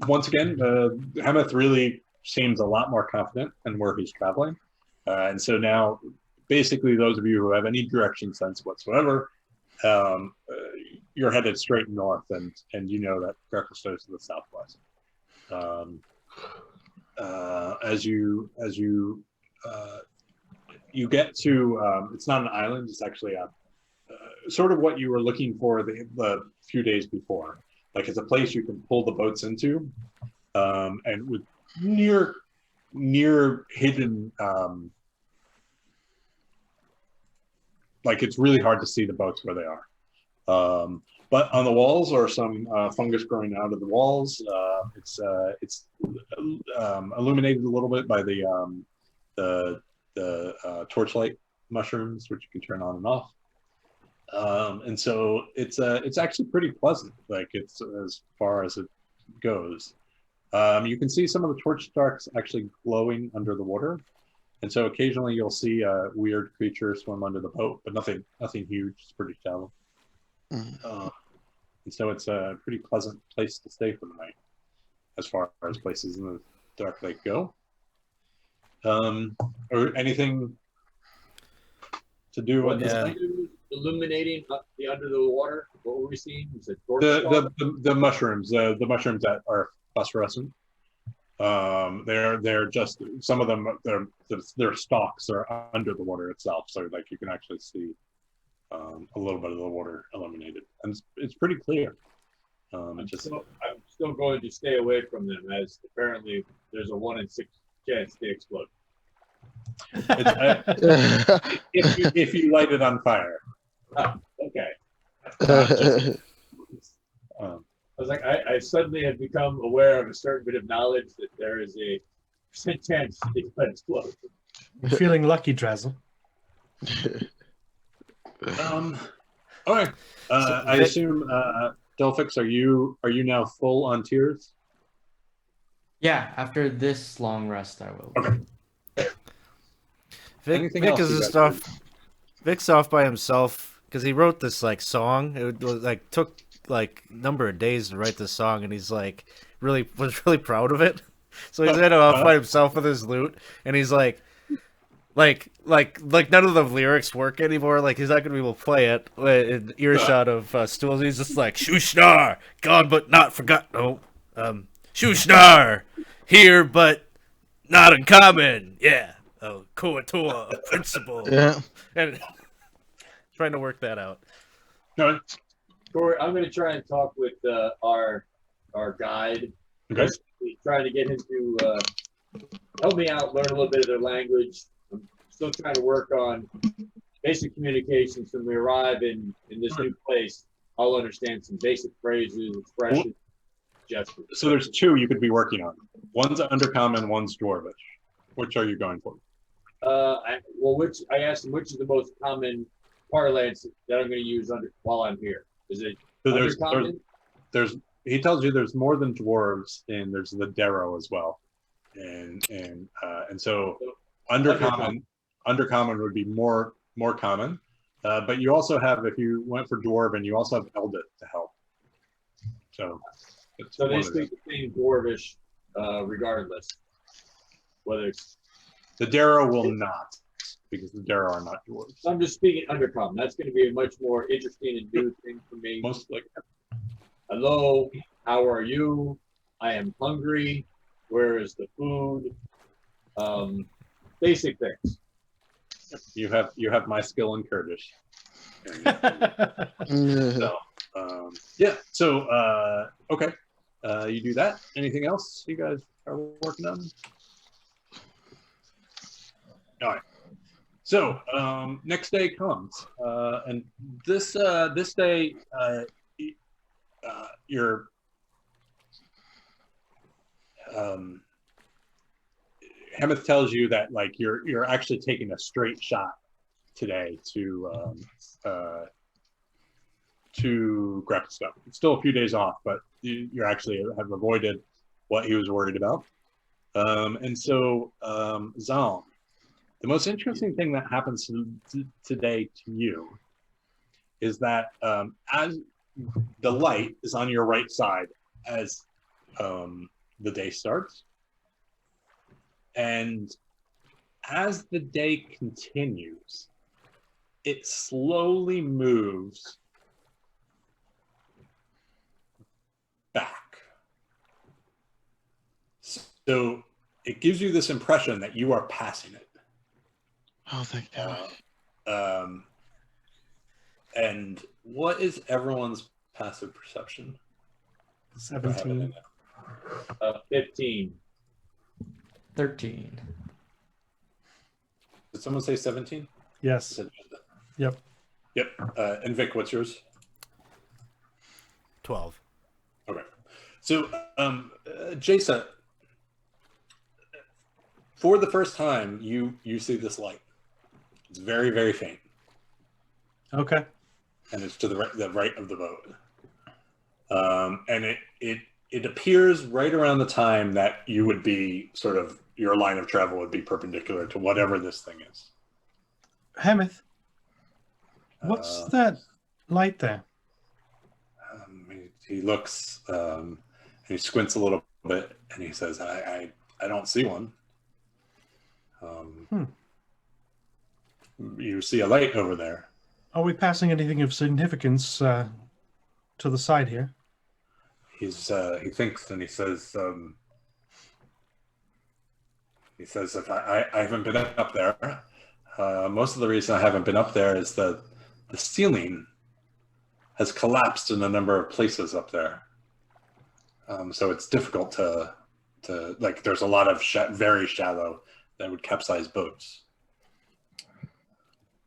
once again, Hemeth really seems a lot more confident in where he's traveling, and so now, basically, those of you who have any direction sense whatsoever, you're headed straight north, and you know that Greco is to the southwest. As you get to, it's not an island; it's actually a sort of what you were looking for the few days before. Like it's a place you can pull the boats into, and with near hidden. Like it's really hard to see the boats where they are. But on the walls are some fungus growing out of the walls. It's illuminated a little bit by the torchlight mushrooms, which you can turn on and off. And so it's actually pretty pleasant. Like it's as far as it goes. You can see some of the torch sparks actually glowing under the water. And so occasionally you'll see a weird creature swim under the boat, but nothing huge. It's pretty shallow. And so it's a pretty pleasant place to stay for the night, as far as places in the Dark Lake go. Or anything to do with this night? Illuminating the under the water. What were we seeing? Was it The mushrooms, the mushrooms that are phosphorescent. They're just some of them. Their stalks are under the water itself, so like you can actually see a little bit of the water illuminated, and it's pretty clear. I'm still going to stay away from them, as apparently there's a 1 in 6 chance they explode. If you light it on fire. Oh, okay. I was like, I suddenly have become aware of a certain bit of knowledge that there is a percent chance they could explode. You're feeling lucky, Drazzle. All right. I assume Delphix, are you now full on tears? Yeah, after this long rest, I will. Okay. Vic is Vic's off by himself because he wrote this like song. It was like took like number of days to write this song, and he's like was really proud of it. So he's off by himself with his lute, and he's like none of the lyrics work anymore. Like he's not gonna be able to play it in earshot of Stools. He's just like Shushnar, gone but not forgotten. No, Shushnar, here but not uncommon. Yeah, Koatua, principle. Yeah, and trying to work that out. No. Corey, I'm going to try and talk with our guide. Okay. Trying to get him to help me out, learn a little bit of their language. I'm still trying to work on basic communications. When we arrive in this new place, I'll understand some basic phrases, expressions, gestures. So there's two you could be working on. One's Undercommon, one's Dwarvish. Which are you going for? I asked him which is the most common parlance that I'm going to use while I'm here. Is it Undercommon? He tells you there's more than dwarves, and there's the Darrow as well, and so Undercommon would be more common, but you also have, if you went for Dwarven, you also have Eldit to help. So they speak the same Dwarvish, regardless. Whether it's the Darrow will not, because the Darrow are not dwarves. I'm just speaking Undercommon. That's going to be a much more interesting and new thing for me. Most like. Hello, how are you? I am hungry. Where is the food? Basic things. You have my skill in Kurdish. So, okay. you do that. Anything else you guys are working on? All right. So next day comes, and this day, you're Hemeth tells you that like you're actually taking a straight shot today to Grepstone. It's still a few days off, but you actually have avoided what he was worried about. And so, Zalm, the most interesting thing that happens today to you is that as the light is on your right side as the day starts, and as the day continues, it slowly moves back. So it gives you this impression that you are passing it. Oh, thank God. And what is everyone's passive perception? I have it in 17. there. 15. 13. Did someone say 17? Yes. Yep. Yep. And Vic, what's yours? 12. Okay. So, Jason, for the first time, you see this light. It's very, very faint, Okay. and it's to the right of the boat. And it appears right around the time that you would be sort of your line of travel would be perpendicular to whatever this thing is. Hemeth, what's that light there? He looks and he squints a little bit, and he says, "I don't see one." You see a light over there. Are we passing anything of significance to the side here? He thinks, and he says, if I haven't been up there. Most of the reason I haven't been up there is that the ceiling has collapsed in a number of places up there. So it's difficult to like, there's a lot of very shallow that would capsize boats.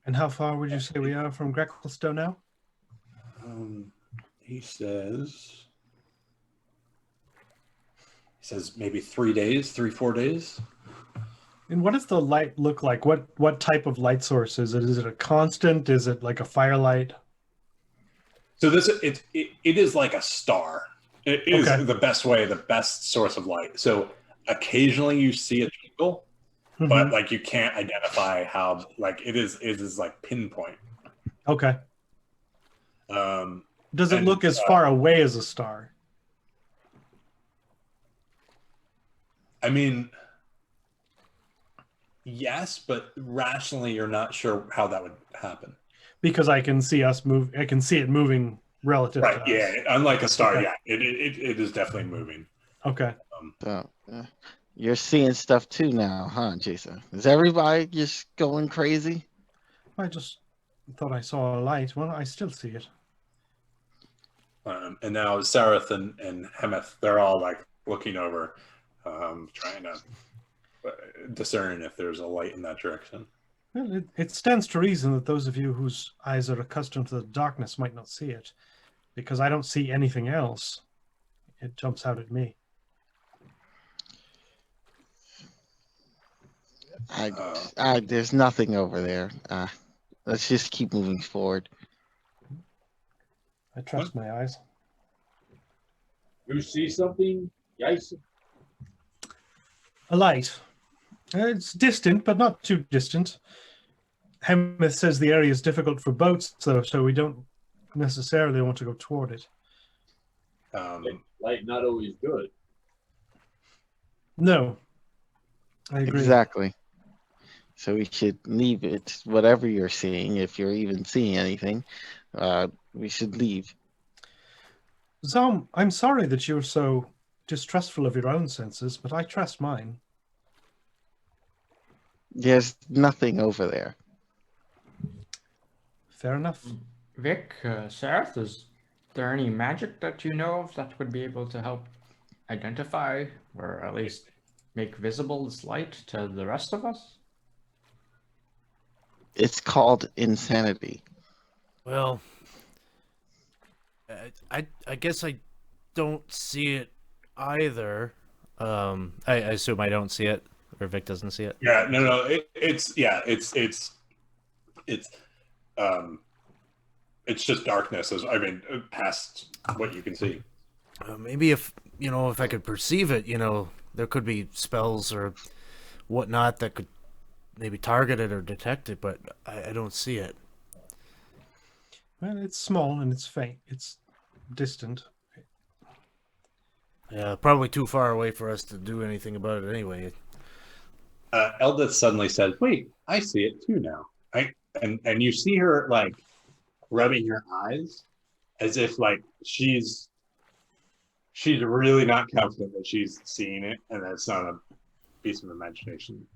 And how far would you say we are from Grecklestone now? He says maybe 3 days, 4 days. And what does the light look like? What type of light source is it? Is it a constant? Is it like a firelight? So it is like a star. It is Okay. the best source of light. So occasionally you see a twinkle, but like you can't identify how, like it is like pinpoint. Okay. Does it and, look as far away as a star? I mean, yes, but rationally you're not sure how that would happen. Because I can see us move. I can see it moving relative to Right? us. Yeah. Unlike a star, Okay. yeah, it is definitely moving. Okay. So, you're seeing stuff too now, huh, Jason? Is everybody just going crazy? I just thought I saw a light. Well, I still see it. And now Sareth and Hemeth, they're all like looking over, trying to discern if there's a light in that direction. Well, it stands to reason that those of you whose eyes are accustomed to the darkness might not see it, because I don't see anything else. It jumps out at me. There's nothing over there. Let's just keep moving forward. I trust my eyes. You see something, Jason? A light. It's distant, but not too distant. Hemeth says the area is difficult for boats, though, so we don't necessarily want to go toward it. Light not always good. No. I agree. Exactly. So we should leave it, whatever you're seeing, if you're even seeing anything, we should leave. Zalm, I'm sorry that you're so distrustful of your own senses, but I trust mine. There's nothing over there. Fair enough. Vic, Sareth, is there any magic that you know of that would be able to help identify or at least make visible this light to the rest of us? It's called insanity. Well, I guess I don't see it either. I assume I don't see it, or Vic doesn't see it. Yeah, no, it's just darkness. I mean, past what you can see. Maybe if if I could perceive it, there could be spells or whatnot that could maybe target it or detect it, but I don't see it. Well, it's small and it's faint. It's distant. Yeah, probably too far away for us to do anything about it anyway. Eldith suddenly says, "Wait, I see it too now." And you see her like rubbing her eyes, as if like she's really not confident that she's seeing it, and that's not a piece of imagination.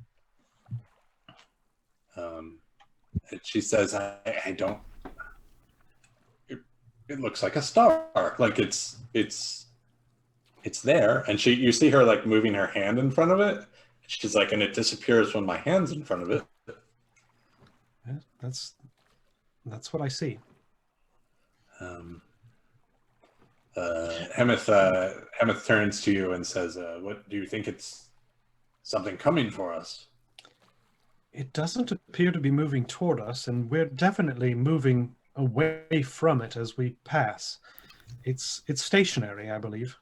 And she says, "I don't. It looks like a star. Like it's there." And you see her like moving her hand in front of it. She's like, "And it disappears when my hand's in front of it." Yeah, that's what I see. Hemeth turns to you and says, "What do you think? It's something coming for us?" It doesn't appear to be moving toward us, and we're definitely moving away from it as we pass. It's stationary, I believe.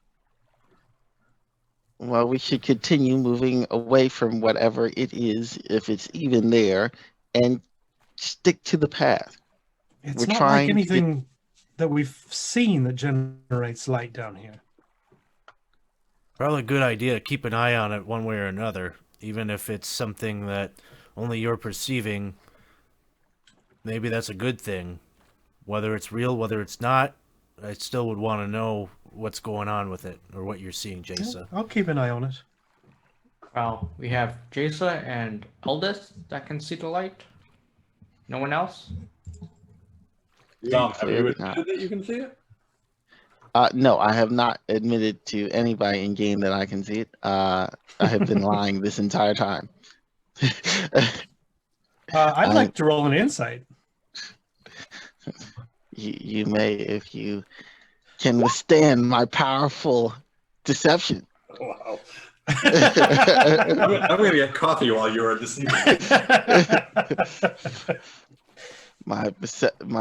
Well, we should continue moving away from whatever it is, if it's even there, and stick to the path. It's We're not trying like to anything that we've seen that generates light down here. Probably a good idea to keep an eye on it one way or another, even if it's something that only you're perceiving. Maybe that's a good thing. Whether it's real, whether it's not, I still would want to know what's going on with it, or what you're seeing, Jasa. I'll keep an eye on it. Well, we have Jasa and Eldest that can see the light. No one else? Tom, have you Clearly admitted not. that you can see it? No, I have not admitted to anybody in game that I can see it. I have been lying this entire time. I'd like to roll an insight. You may, if you can withstand my powerful deception. Wow. I'm going to get coffee while you are deceiving. My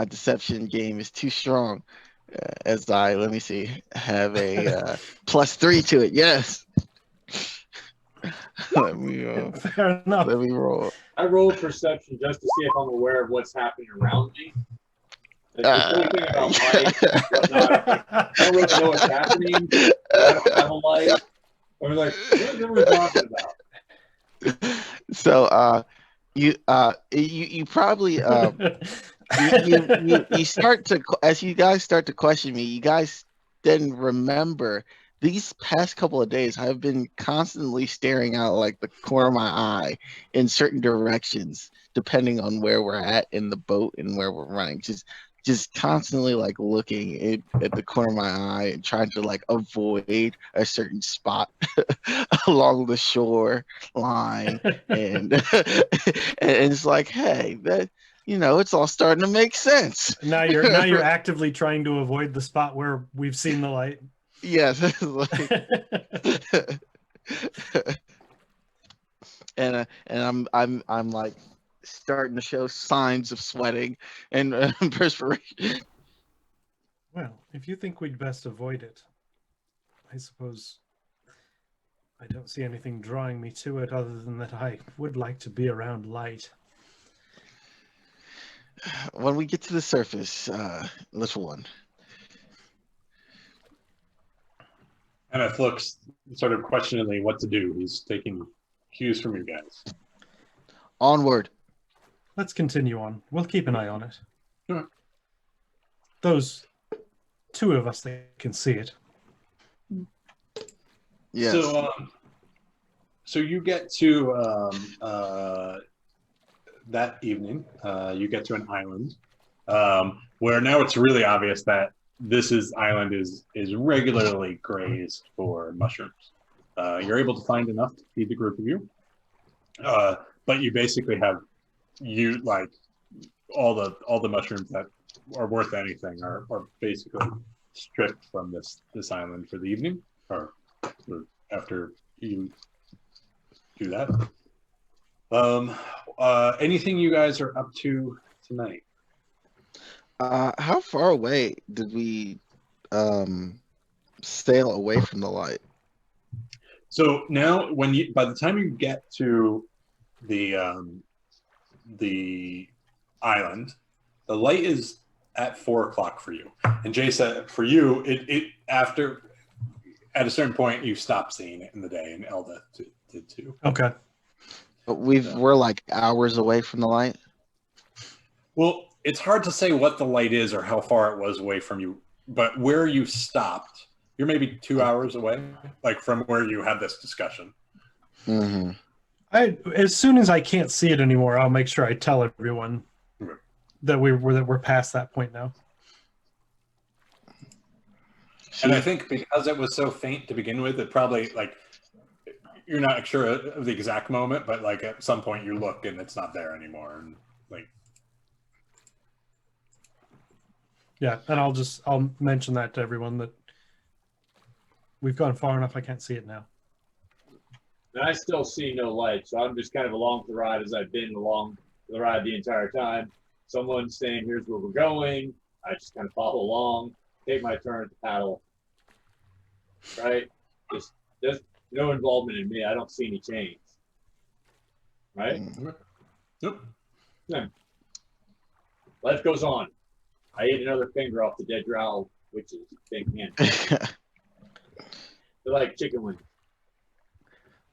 deception game is too strong. As I, let me see, have a +3 to it. Yes. let me Fair enough. let me roll. I roll perception just to see if I'm aware of what's happening around me. Like, the funny thing about light and whatnot, I don't really know what's happening. I don't have a light. I was like, what are we talking about? So you probably you start to, as you guys start to question me, you guys then remember these past couple of days I've been constantly staring out like the corner of my eye in certain directions depending on where we're at in the boat and where we're running, just constantly like looking at the corner of my eye and trying to like avoid a certain spot along the shore line and and it's like, hey, that it's all starting to make sense. Now you're actively trying to avoid the spot where we've seen the light. Yes. and I'm like starting to show signs of sweating and perspiration. Well, if you think we'd best avoid it, I suppose I don't see anything drawing me to it other than that I would like to be around light. When we get to the surface, little one. Hemeth looks sort of questioningly what to do. He's taking cues from you guys. Onward. Let's continue on. We'll keep an eye on it. Sure. Those two of us that can see it. Yes. So you get to that evening. You get to an island where now it's really obvious that island is regularly grazed for mushrooms. You're able to find enough to feed the group of you, but you basically have all the mushrooms that are worth anything are basically stripped from this island for the evening, or after you do that. Anything you guys are up to tonight? How far away did we sail away from the light? So now, by the time you get to the island, the light is at 4 o'clock for you. And Jay said for you, it after at a certain point you stop seeing it in the day, and Elda did too. Okay. But we're like hours away from the light. Well, it's hard to say what the light is or how far it was away from you, but where you stopped, you're maybe 2 hours away, like from where you had this discussion. Mm-hmm. As soon as I can't see it anymore, I'll make sure I tell everyone that we're past that point now. And I think because it was so faint to begin with, it probably you're not sure of the exact moment, but like at some point you look and it's not there anymore, and Yeah, and I'll mention that to everyone that we've gone far enough. I can't see it now. And I still see no light, so I'm just kind of along for the ride as I've been along the ride the entire time. Someone's saying, "Here's where we're going." I just kind of follow along, take my turn to paddle. Right? Just there's no involvement in me. I don't see any change. Right? Nope. Yeah. Life goes on. I ate another finger off the dead drow, which is big man. They're like chicken wings.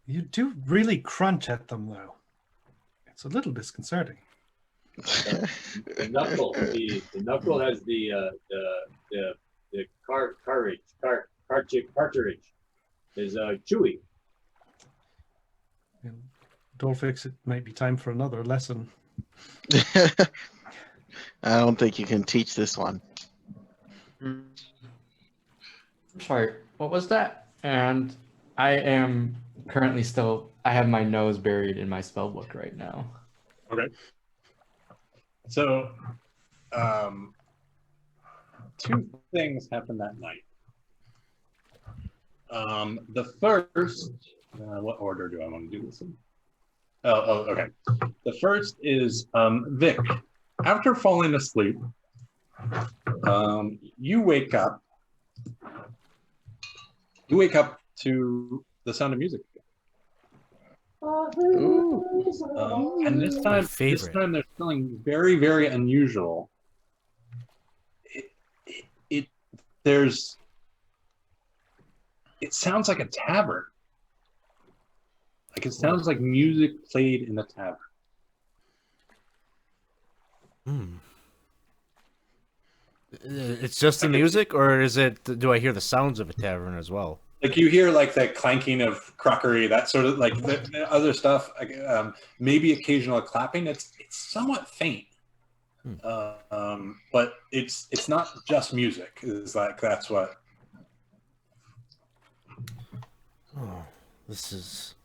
You do really crunch at them, though. It's a little disconcerting. The knuckle, the knuckle has the cartridge is chewy. And Dorfix, it might be time for another lesson. I don't think you can teach this one. I'm sorry, what was that? And I am currently I have my nose buried in my spell book right now. Okay. So, 2 things happened that night. The first, what order do I want to do this in? Oh, okay. The first is Vic. After falling asleep, you wake up. You wake up to the sound of music. And this time there's something very, very unusual. It sounds like a tavern. Like it sounds like music played in a tavern. It's just the music, or is it? Do I hear the sounds of a tavern as well? Like you hear like the clanking of crockery, that sort of like the other stuff. Maybe occasional clapping. It's somewhat faint, but it's not just music. It's like that's what. Oh, this is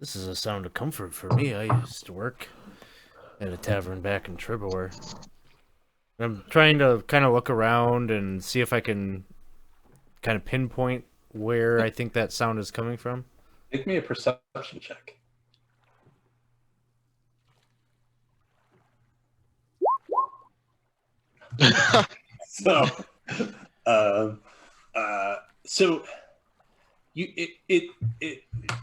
a sound of comfort for me. I used to work at a tavern back in Tribor. I'm trying to kind of look around and see if I can kind of pinpoint where I think that sound is coming from. Make me a perception check. So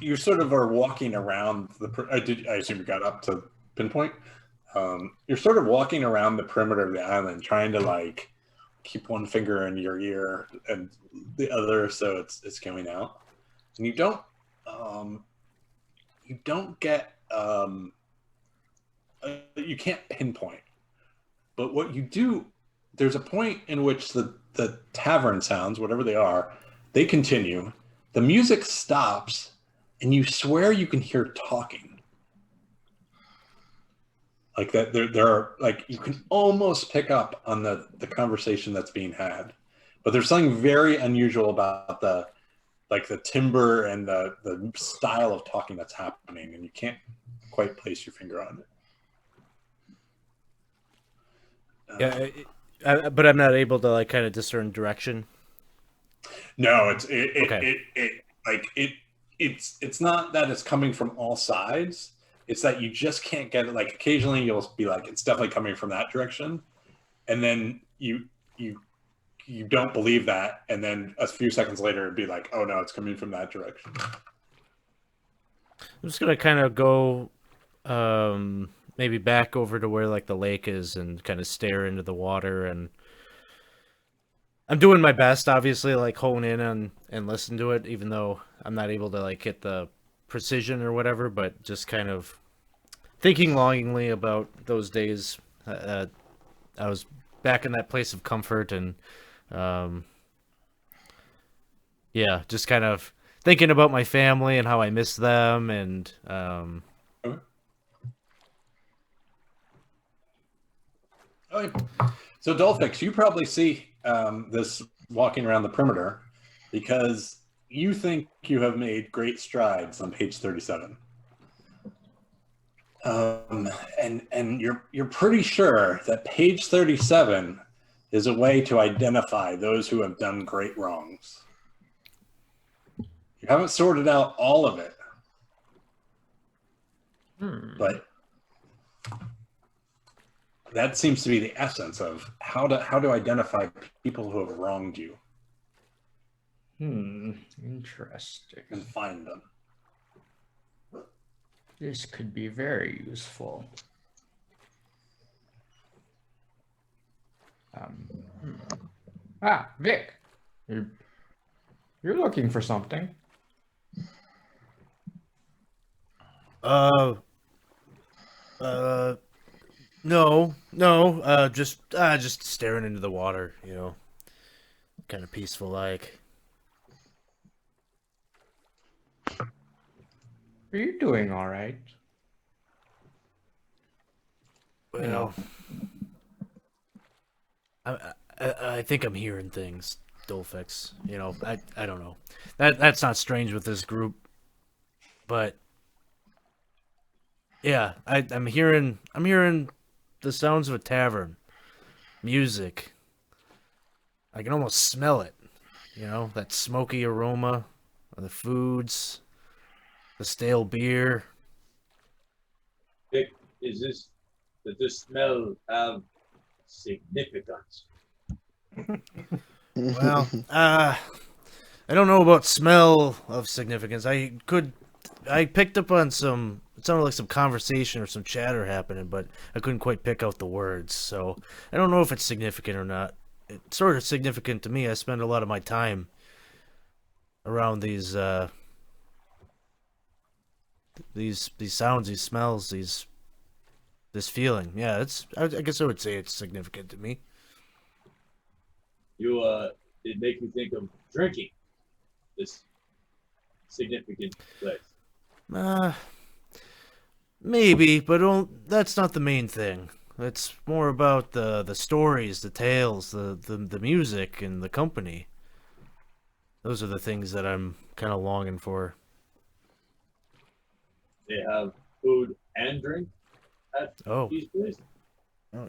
you sort of are walking around I assume you got up to pinpoint. You're sort of walking around the perimeter of the island, trying to like keep one finger in your ear and the other so it's going out, and you don't get you can't pinpoint, but what you do, there's a point in which the tavern sounds, whatever they are, they continue, the music stops, and you swear you can hear talking. Like that there are like you can almost pick up on the conversation that's being had. But there's something very unusual about the timbre and the style of talking that's happening, and you can't quite place your finger on it. But I'm not able to like kind of discern direction. No, Okay. it's not that it's coming from all sides. It's that you just can't get it. Like occasionally you'll be like, it's definitely coming from that direction, and then you don't believe that, and then a few seconds later it'd be like, oh no, it's coming from that direction. I'm just gonna kind of go, maybe back over to where like the lake is and kind of stare into the water, and I'm doing my best, obviously, like hone in on and listen to it, even though I'm not able to like hit the precision or whatever, but just kind of thinking longingly about those days. I was back in that place of comfort, and yeah, just kind of thinking about my family and how I miss them, and Okay. So Dolphix, you probably see this walking around the perimeter because you think you have made great strides on page 37. And you're pretty sure that page 37 is a way to identify those who have done great wrongs. You haven't sorted out all of it, but that seems to be the essence of how to identify people who have wronged you Interesting. and find them. This could be very useful. Vic, you're looking for something. No, just staring into the water, you know, kind of peaceful like. Are you doing all right? Well, I think I'm hearing things, Dolphix. You know, I don't know. That's not strange with this group, but yeah, I'm hearing the sounds of a tavern, music. I can almost smell it. You know, that smoky aroma of the foods, the stale beer. Vic, does this smell have significance? Well, I don't know about smell of significance. I picked up on some. It sounded like some conversation or some chatter happening, but I couldn't quite pick out the words. So I don't know if it's significant or not. It's sort of significant to me. I spend a lot of my time around these sounds, these smells, this feeling. Yeah, I guess I would say it's significant to me. It make you think of drinking this significant place. Maybe, but that's not the main thing. It's more about the stories, the tales, the music, and the company. Those are the things that I'm kind of longing for. They have food and drink at Oh, these places?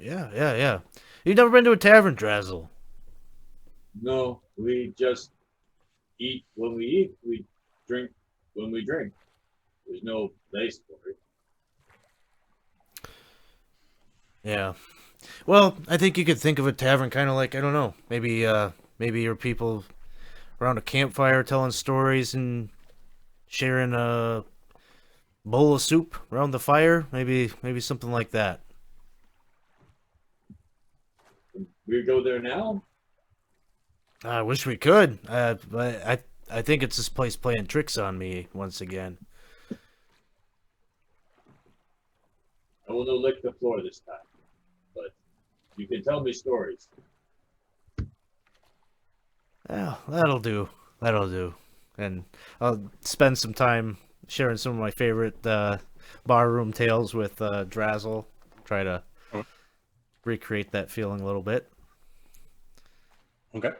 yeah. You've never been to a tavern, Drazzle? No, we just eat when we eat. We drink when we drink. There's no place for it. Yeah. Well, I think you could think of a tavern kind of like, I don't know, maybe your people around a campfire telling stories and sharing a bowl of soup around the fire. Maybe something like that. We go there now. I wish we could. But I think it's this place playing tricks on me once again. I will not lick the floor this time, but you can tell me stories. Well, that'll do. And I'll spend some time sharing some of my favorite barroom tales with Drazzle try to Oh. recreate that feeling a little bit. Okay.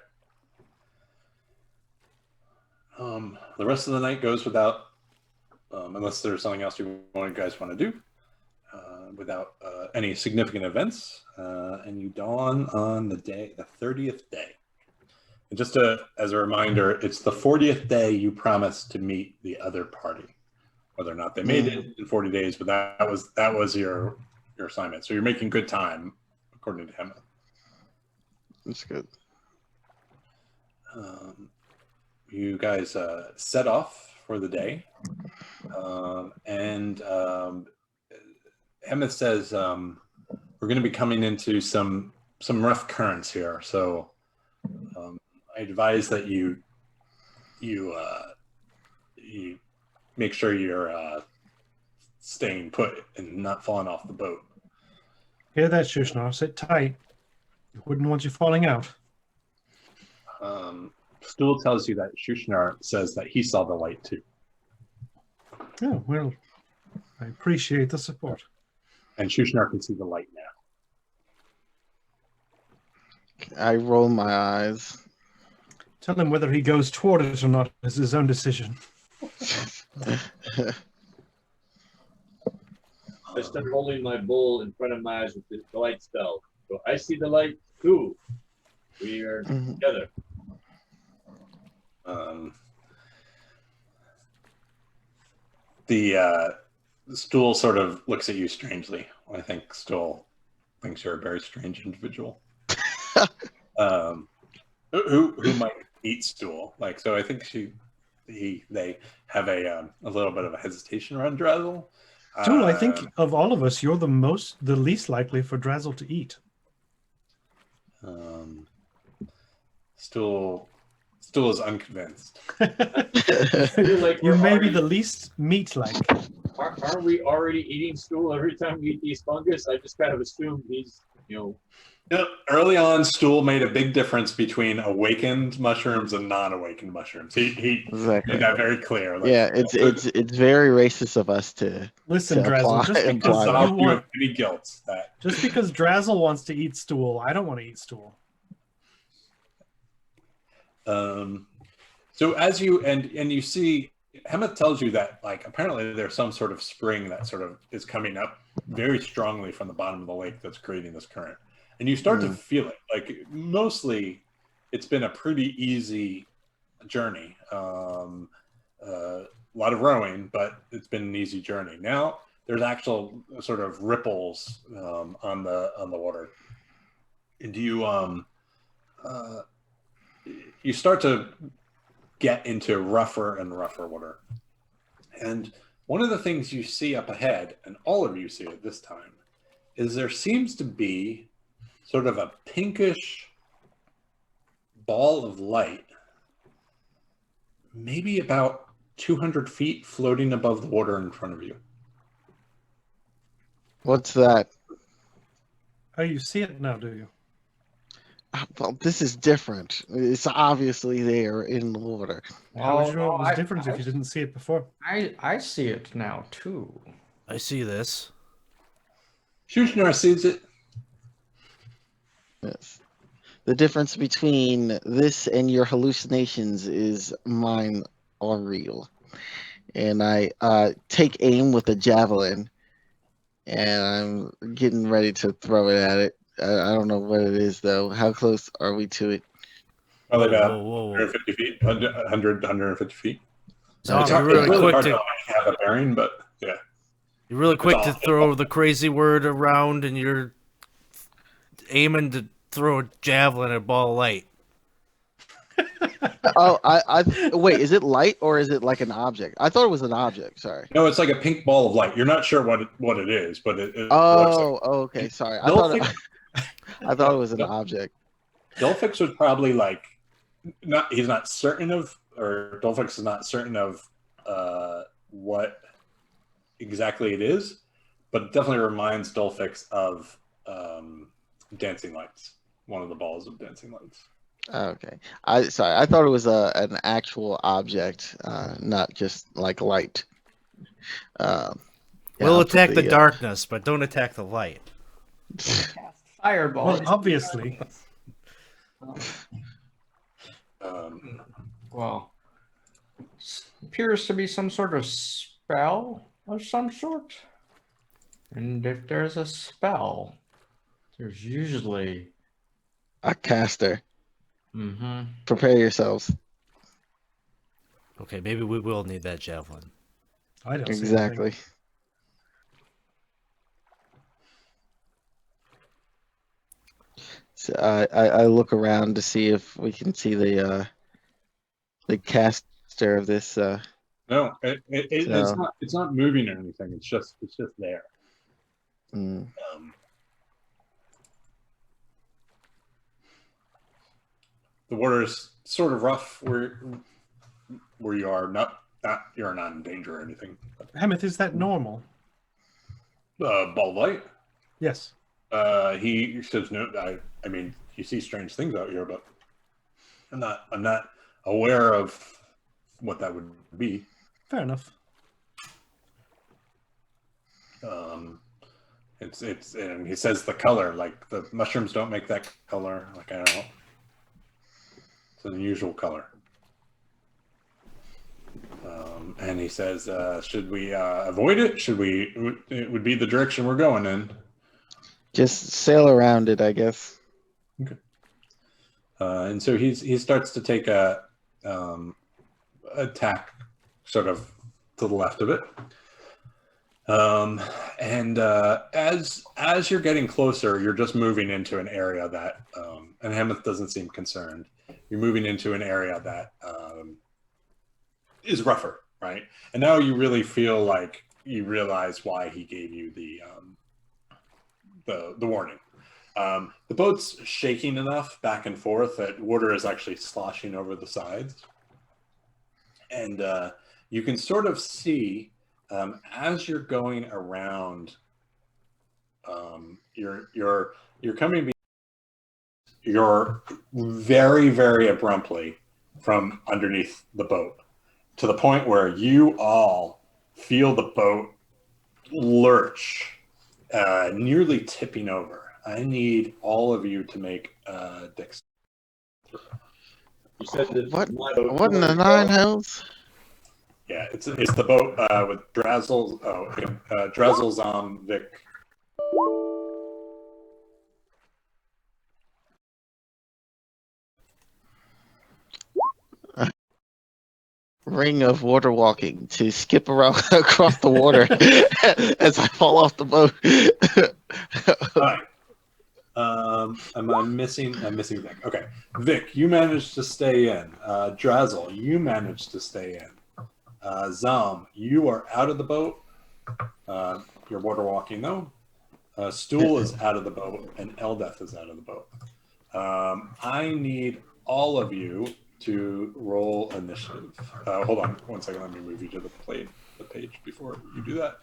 The rest of the night goes without, unless there's something else you guys want to do, without any significant events. And you dawn on the 30th day. And just as a reminder, it's the 40th day you promised to meet the other party. Whether or not they made it in 40 days, but that was your assignment. So you're making good time, according to him. That's good. You guys set off for the day, and Emmett says we're going to be coming into some rough currents here. So I advise that you make sure you're staying put and not falling off the boat. Hear that, Shushnar? Sit tight. Wouldn't want you falling out. Stool tells you that Shushnar says that he saw the light too. Oh, well, I appreciate the support. And Shushnar can see the light now. I roll my eyes. Tell him whether he goes toward it or not is his own decision. I start holding my bowl in front of my eyes with the light spell. So I see the light too. We are together. The Stool sort of looks at you strangely. I think Stool thinks you're a very strange individual. Who might eat Stool? Like, so I think they have a little bit of a hesitation around Drazzle. Stool, I think of all of us, you're the least likely for Drazzle to eat. Stool is unconvinced. Like You may be the least meat-like. Aren't we already eating Stool every time we eat these fungus? I just kind of assumed he's, Early on, Stool made a big difference between awakened mushrooms and non-awakened mushrooms. He Exactly. made that very clear. Like, Yeah, it's very racist of us to. Listen, To Drazzle, apply- just imply because, that. I you don't have want, any guilt that just because Drazzle wants to eat Stool, I don't want to eat Stool. So as you and you see, Hemeth tells you that like apparently there's some sort of spring that sort of is coming up very strongly from the bottom of the lake that's creating this current, and you start to feel it. Like mostly, it's been a pretty easy journey. A lot of rowing, but it's been an easy journey. Now there's actual sort of ripples on the water, and you start to get into rougher and rougher water. And one of the things you see up ahead, and all of you see it this time, is there seems to be sort of a pinkish ball of light, maybe about 200 feet floating above the water in front of you. What's that? Oh, you see it now, do you? Well, this is different. It's obviously there in the water. How would you know it was I- different if you didn't see it before? I see it now too. I see this. Shushnar sees it. Yes. The difference between this and your hallucinations is mine are real. And I take aim with a javelin, and I'm getting ready to throw it at it. I don't know what it is, though. How close are we to it? Probably about Whoa, whoa, whoa. 150 feet, 100, 150 feet. So It's you're hard- really it's really quick hard to to have a bearing, but yeah. you're really quick to all- throw the crazy word around, and you're aiming to throw a javelin at a ball of light. Oh, I wait. Is it light or is it like an object? I thought it was an object. Sorry. No, it's like a pink ball of light. You're not sure what it is, but it looks Oh, okay. Sorry. I thought it was an No. object. Dolphix was probably like he's not certain of, or Dolphix is not certain of what exactly it is, but it definitely reminds Dolphix of Dancing Lights, one of the balls of Dancing Lights. Okay. I thought it was an actual object, not just like light. Yeah, We'll I'll put attack the the, darkness, but don't attack the light. Cast fireball. Well, obviously. Well, appears to be some sort of spell of some sort. And if there's a spell, there's usually. A caster. Mm-hmm. Prepare yourselves. Okay, maybe we will need that javelin. I don't see Exactly. anything. So I look around to see if we can see the caster of this. No, it's So- not. It's not moving or anything. It's just there. Mm, The water is sort of rough where you are. Not you're not in danger or anything. Hemeth, is that normal? Ball of light. Yes. He says no. I mean, you see strange things out here, but I'm not aware of what that would be. Fair enough. It's and he says the color, like the mushrooms don't make that color. Like I don't know. It's an unusual color. And he says, should we avoid it? Should we? It would be the direction we're going in. just sail around it, I guess. And so he starts to take a tack sort of to the left of it. And as you're getting closer, you're just moving into an area that, and Hemeth doesn't seem concerned. You're moving into an area that is rougher, right? And now you really feel like you realize why he gave you the warning. The boat's shaking enough back and forth that water is actually sloshing over the sides. And you can sort of see as you're going around, you're coming, you're very, very abruptly from underneath the boat to the point where you all feel the boat lurch, nearly tipping over. I need all of you to make Dex. You said that What in the nine hells? Yeah, it's the boat with Drazzle, Drazzle, Vic. Ring of water walking to skip around across the water as I fall off the boat. All right. I'm missing Vic. Okay, Vic, you managed to stay in. Drazzle, you managed to stay in. Zom, you are out of the boat. You're water walking though. Stool is out of the boat, and Eldeth is out of the boat. I need all of you to roll initiative. Hold on one second. Let me move you to the page before you do that.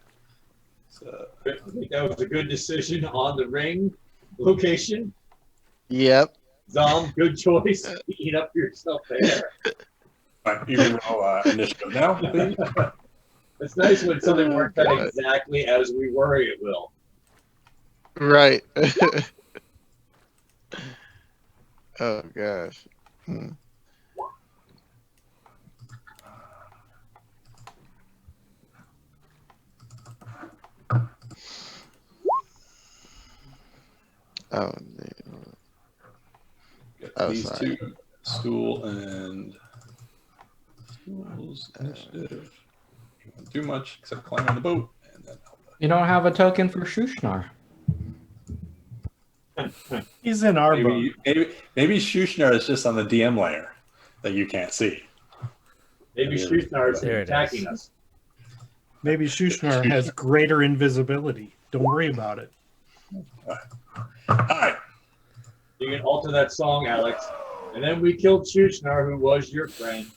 So, I think that was a good decision on the ring location. Yep. Zom, good choice. Eat up yourself there. right, you can roll initiative now, please. It's nice when something works out exactly as we worry it will. Right. Oh gosh. Oh, Get Oh, these sorry. two, Stool and Stool's initiative. You won't do much except climb on the boat, and then You don't have a token for Shushnar. He's in our boat. maybe Shushnar is just on the DM layer that you can't see. Maybe Shushnar is There it attacking is. us. Maybe Shushnar has greater invisibility. Don't worry about it. All right. You can alter that song, Alex. And then we killed Shushnar, who was your friend.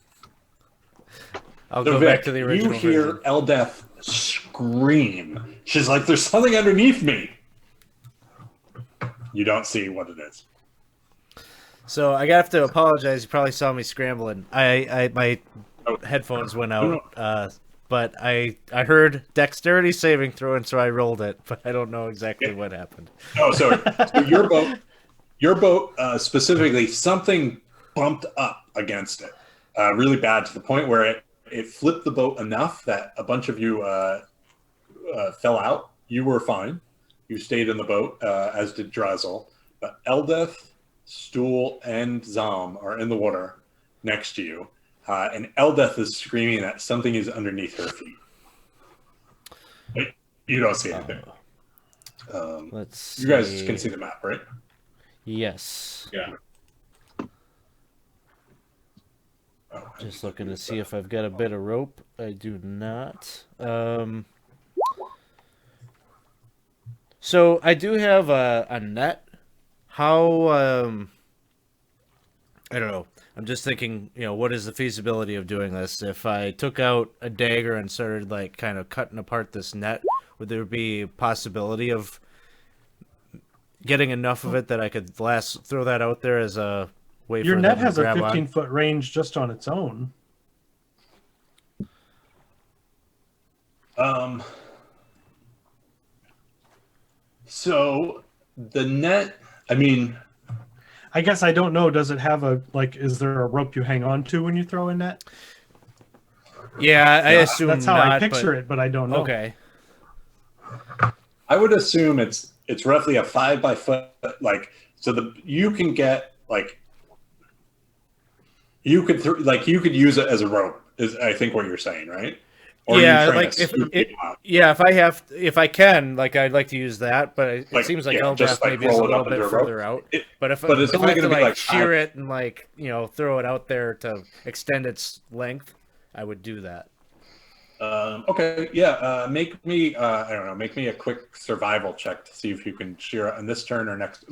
I'll So go Vic, back to the original you hear version. Eldeth scream. She's like, "There's something underneath me." You don't see what it is. So I have to apologize. You probably saw me scrambling. I my Oh. headphones went out but I heard dexterity saving throw, and so I rolled it, but I don't know exactly what happened. Oh, so your boat specifically, something bumped up against it, really bad, to the point where it flipped the boat enough that a bunch of you fell out. You were fine. You stayed in the boat, as did Drazel. But Eldeth, Stool, and Zom are in the water next to you. And Eldeth is screaming that something is underneath her feet. But you don't see anything. Let's You guys see. can see the map, right? Yes. Yeah. Oh, Just looking to see if I've got a bit of rope. I do not. So I do have a net. How I don't know. I'm just thinking, what is the feasibility of doing this? If I took out a dagger and started like kind of cutting apart this net, would there be a possibility of getting enough of it that I could throw that out there as a way Your for net them has to a grab on? 15-foot range just on its own. So the net, I mean, I guess I don't know. Does it have is there a rope you hang on to when you throw a net? Yeah, I assume That's how not, I picture but... it, but I don't know. Okay. I would assume it's roughly a 5 by foot, so you can get you could use it as a rope, is I think what you're saying, right? Or are you Yeah, trying like to if scoop people out? if I can, I'd like to use that, but it seems like yeah, just, Eldeth maybe is a roll it little up into bit a rope. further out. But it's If I only have gonna to be like shear 5. it and throw it out there to extend its length, I would do that. Okay, yeah. Make me I don't know. Make me a quick survival check to see if you can shear it on this turn or next.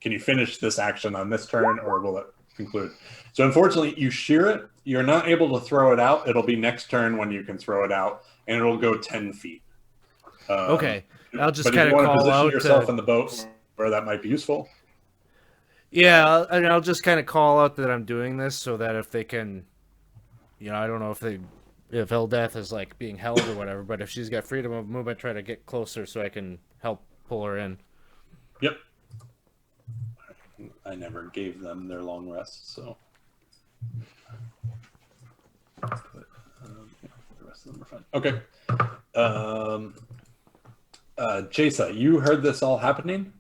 Can you finish this action on this turn, or will it conclude? So unfortunately, you shear it. You're not able to throw it out. It'll be next turn when you can throw it out, and it'll go 10 feet. Okay, I'll just but if kind you of want to call position out yourself in the boat where that might be useful. Yeah, I'll just kind of call out that I'm doing this so that if they can, I don't know if Eldeth is being held or whatever, but if she's got freedom of movement, try to get closer so I can help pull her in. Yep. I never gave them their long rest, so. But, the rest of them are fine. Okay. Jasa, you heard this all happening.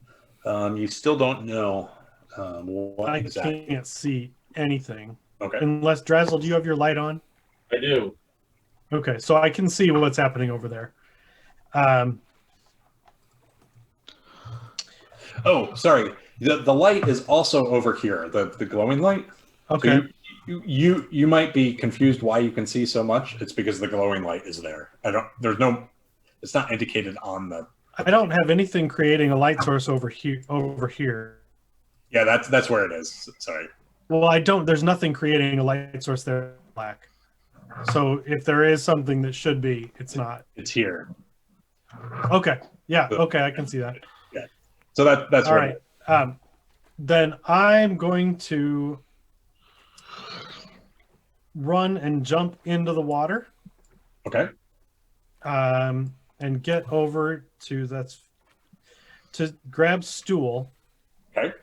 You still don't know what I exactly. can't see anything. Okay. Unless, Drazel, do you have your light on? I do. Okay, so I can see what's happening over there. Oh, sorry. The light is also over here. The glowing light. Okay. So you might be confused why you can see so much. It's because the glowing light is there. It's not indicated on the. I don't have anything creating a light source over here. Yeah, that's where it is. Sorry. Well, I don't. There's nothing creating a light source there. Black. So if there is something that should be, it's not. It's here. Okay. Yeah. Okay. I can see that. Yeah. So that's All right. right. Then I'm going to run and jump into the water. Okay. And get over to grab Stool. Okay.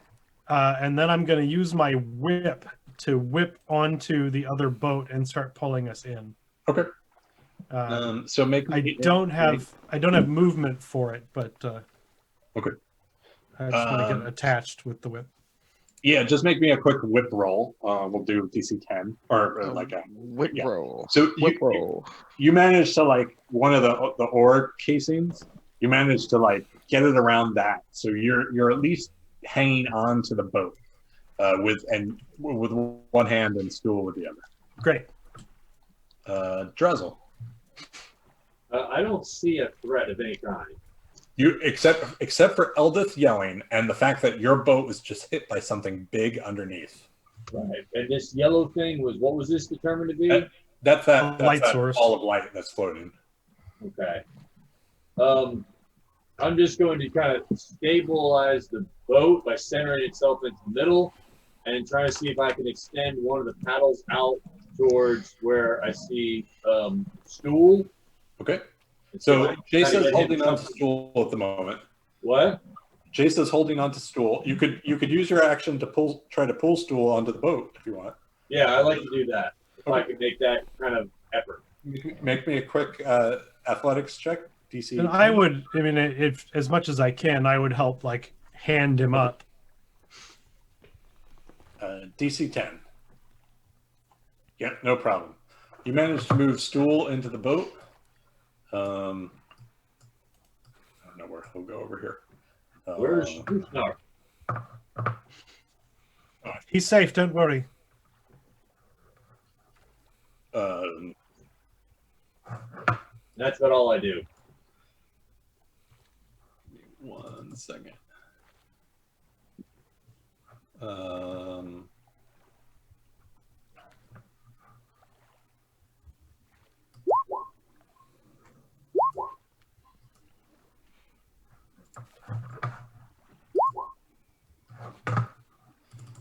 And then I'm going to use my whip to whip onto the other boat and start pulling us in. Okay. So make. I don't have movement for it, but Okay. I just want to get attached with the whip. Yeah, just make me a quick whip roll. We'll do DC 10 or Whip yeah. roll. So Whip roll. you managed to one of the oar casings. You managed to get it around that, so you're at least hanging on to the boat with one hand and Stool with the other. Great. Drazel, I don't see a threat of any kind. you except for Eldith yelling and the fact that your boat was just hit by something big underneath. Right. And this yellow thing what was this determined to be? That's that Light source. ball of light that's floating. Okay. I'm just going to kind of stabilize the boat by centering itself into the middle and trying to see if I can extend one of the paddles out towards where I see stool. Okay. And So I Jace kinda is get holding him on to something. stool at the moment. What? Jace is holding on to stool. You could use your action to try to pull stool onto the boat if you want. Yeah, I like to do that. If I Okay. could make that kind of effort. Make me a quick athletics check. DC. And I would, I mean, if as much as I can, I would help like hand him up. DC 10. Yeah, no problem. You managed to move stool into the boat. I don't know where he'll go over here. Where's Spruce-Nar? He's safe. Don't worry. That's about all I do. 1 second.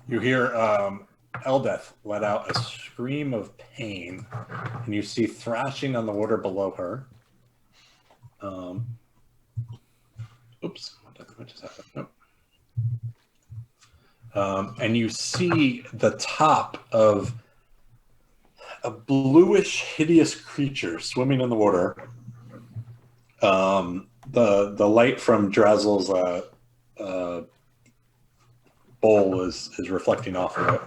You hear Eldeth let out a scream of pain, and you see thrashing on the water below her. Oops, what just happened? Nope. And you see the top of a bluish, hideous creature swimming in the water. The light from Drazel's bowl is reflecting off of it.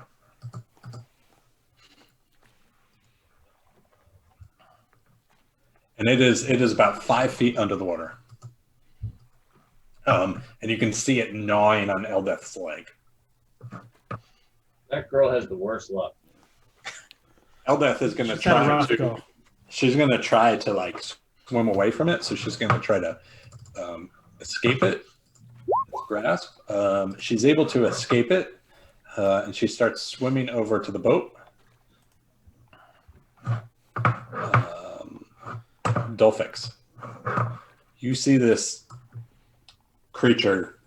And it is about 5 feet under the water. And you can see it gnawing on Eldeth's leg. That girl has the worst luck. Eldeth is going to She's had a try rough to. go. She's going to try to like swim away from it. So she's going to try to escape it. Grasp. She's able to escape it, and she starts swimming over to the boat. Dolphix, you see this creature.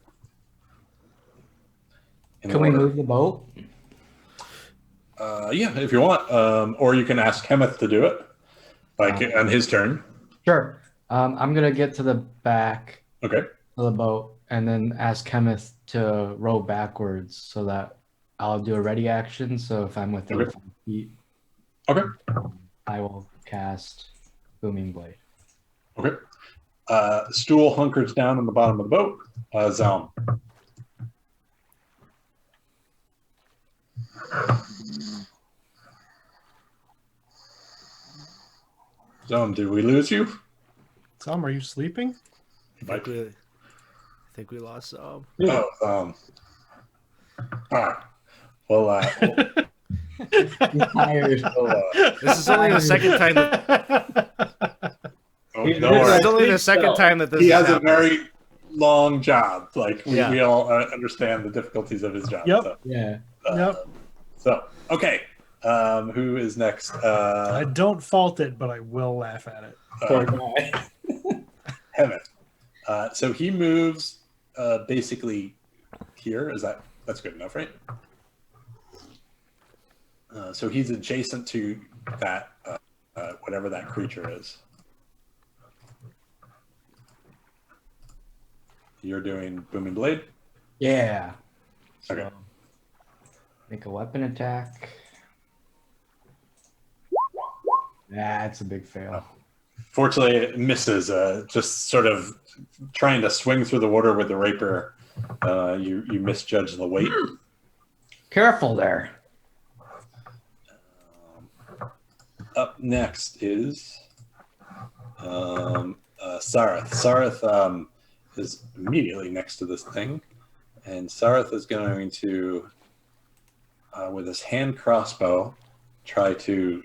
In the Can we water. move the boat? Yeah, if you want, or you can ask Kenneth to do it, like on his turn. Sure. I'm gonna get to the back Okay. of the boat and then ask Kenneth to row backwards so that I'll do a ready action. So if I'm within Okay. 5 feet, Okay. I will cast Booming Blade. Okay. Stool hunkers down on the bottom of the boat. Zelm. Zelm, did we lose you? Tom, are you sleeping? I think we lost some. Oh, all right. Well, This is only the second time. don't This worry. It's only the second time that this He has has a happened. very long job. Like Yeah. we all understand the difficulties of his job. Yep. So, Yeah. Yep. Okay. Who is next? I don't fault it, but I will laugh at it. Poor guy. Heaven. So he moves basically here. That's good enough, right? So he's adjacent to that whatever that creature is. You're doing Booming Blade? Yeah. Okay. So, make a weapon attack. That's a big fail. Fortunately, it misses. Just sort of trying to swing through the water with the rapier. You misjudge the weight. Careful there. Up next is Sareth. Sareth is immediately next to this thing, and Sareth is going to, with his hand crossbow, try to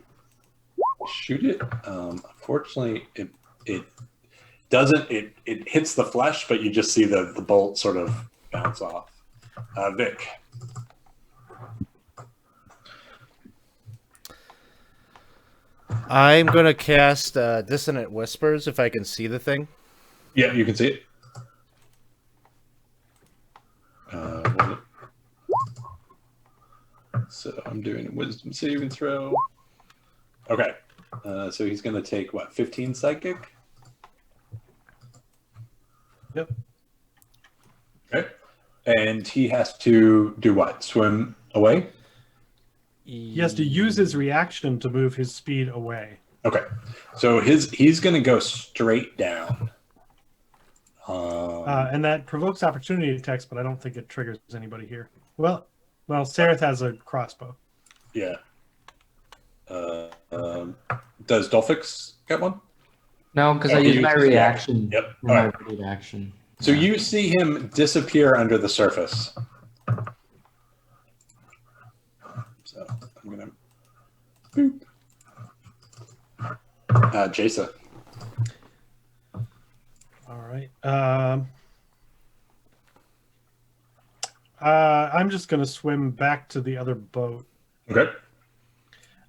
shoot it. Unfortunately, it doesn't. It hits the flesh, but you just see the bolt sort of bounce off. Vic. I'm gonna cast Dissonant Whispers if I can see the thing. Yeah, you can see it. So I'm doing a wisdom saving throw. Okay. So he's going to take, what, 15 psychic? Yep. Okay. And he has to do what? Swim away? He has to use his reaction to move his speed away. Okay. So he's going to go straight down. And that provokes opportunity attacks, but I don't think it triggers anybody here. Well, Sareth has a crossbow. Yeah. Does Dolphix get one? No, because I Oh, he used my uses- reaction. Yep. for All my right. ready action. So you see him disappear under the surface. So I'm gonna boop. Jason. All right. I'm just going to swim back to the other boat. Okay.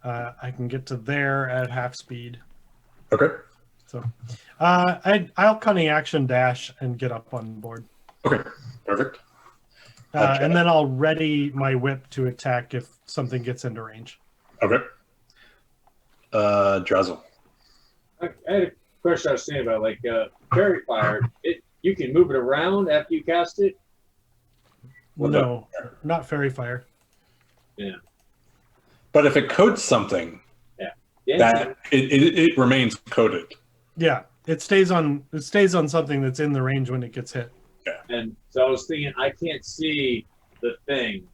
I can get to there at half speed. Okay. So I'll cunning action dash and get up on board. Okay. Perfect. Okay. And then I'll ready my whip to attack if something gets into range. Okay. Drazzle. I had a question I was saying about like fairy fire. You can move it around after you cast it. Well, No, not fairy fire. But if it coats something, Yeah. that it remains coated. Yeah, it stays on something that's in the range when it gets hit. And so I was thinking, I can't see the thing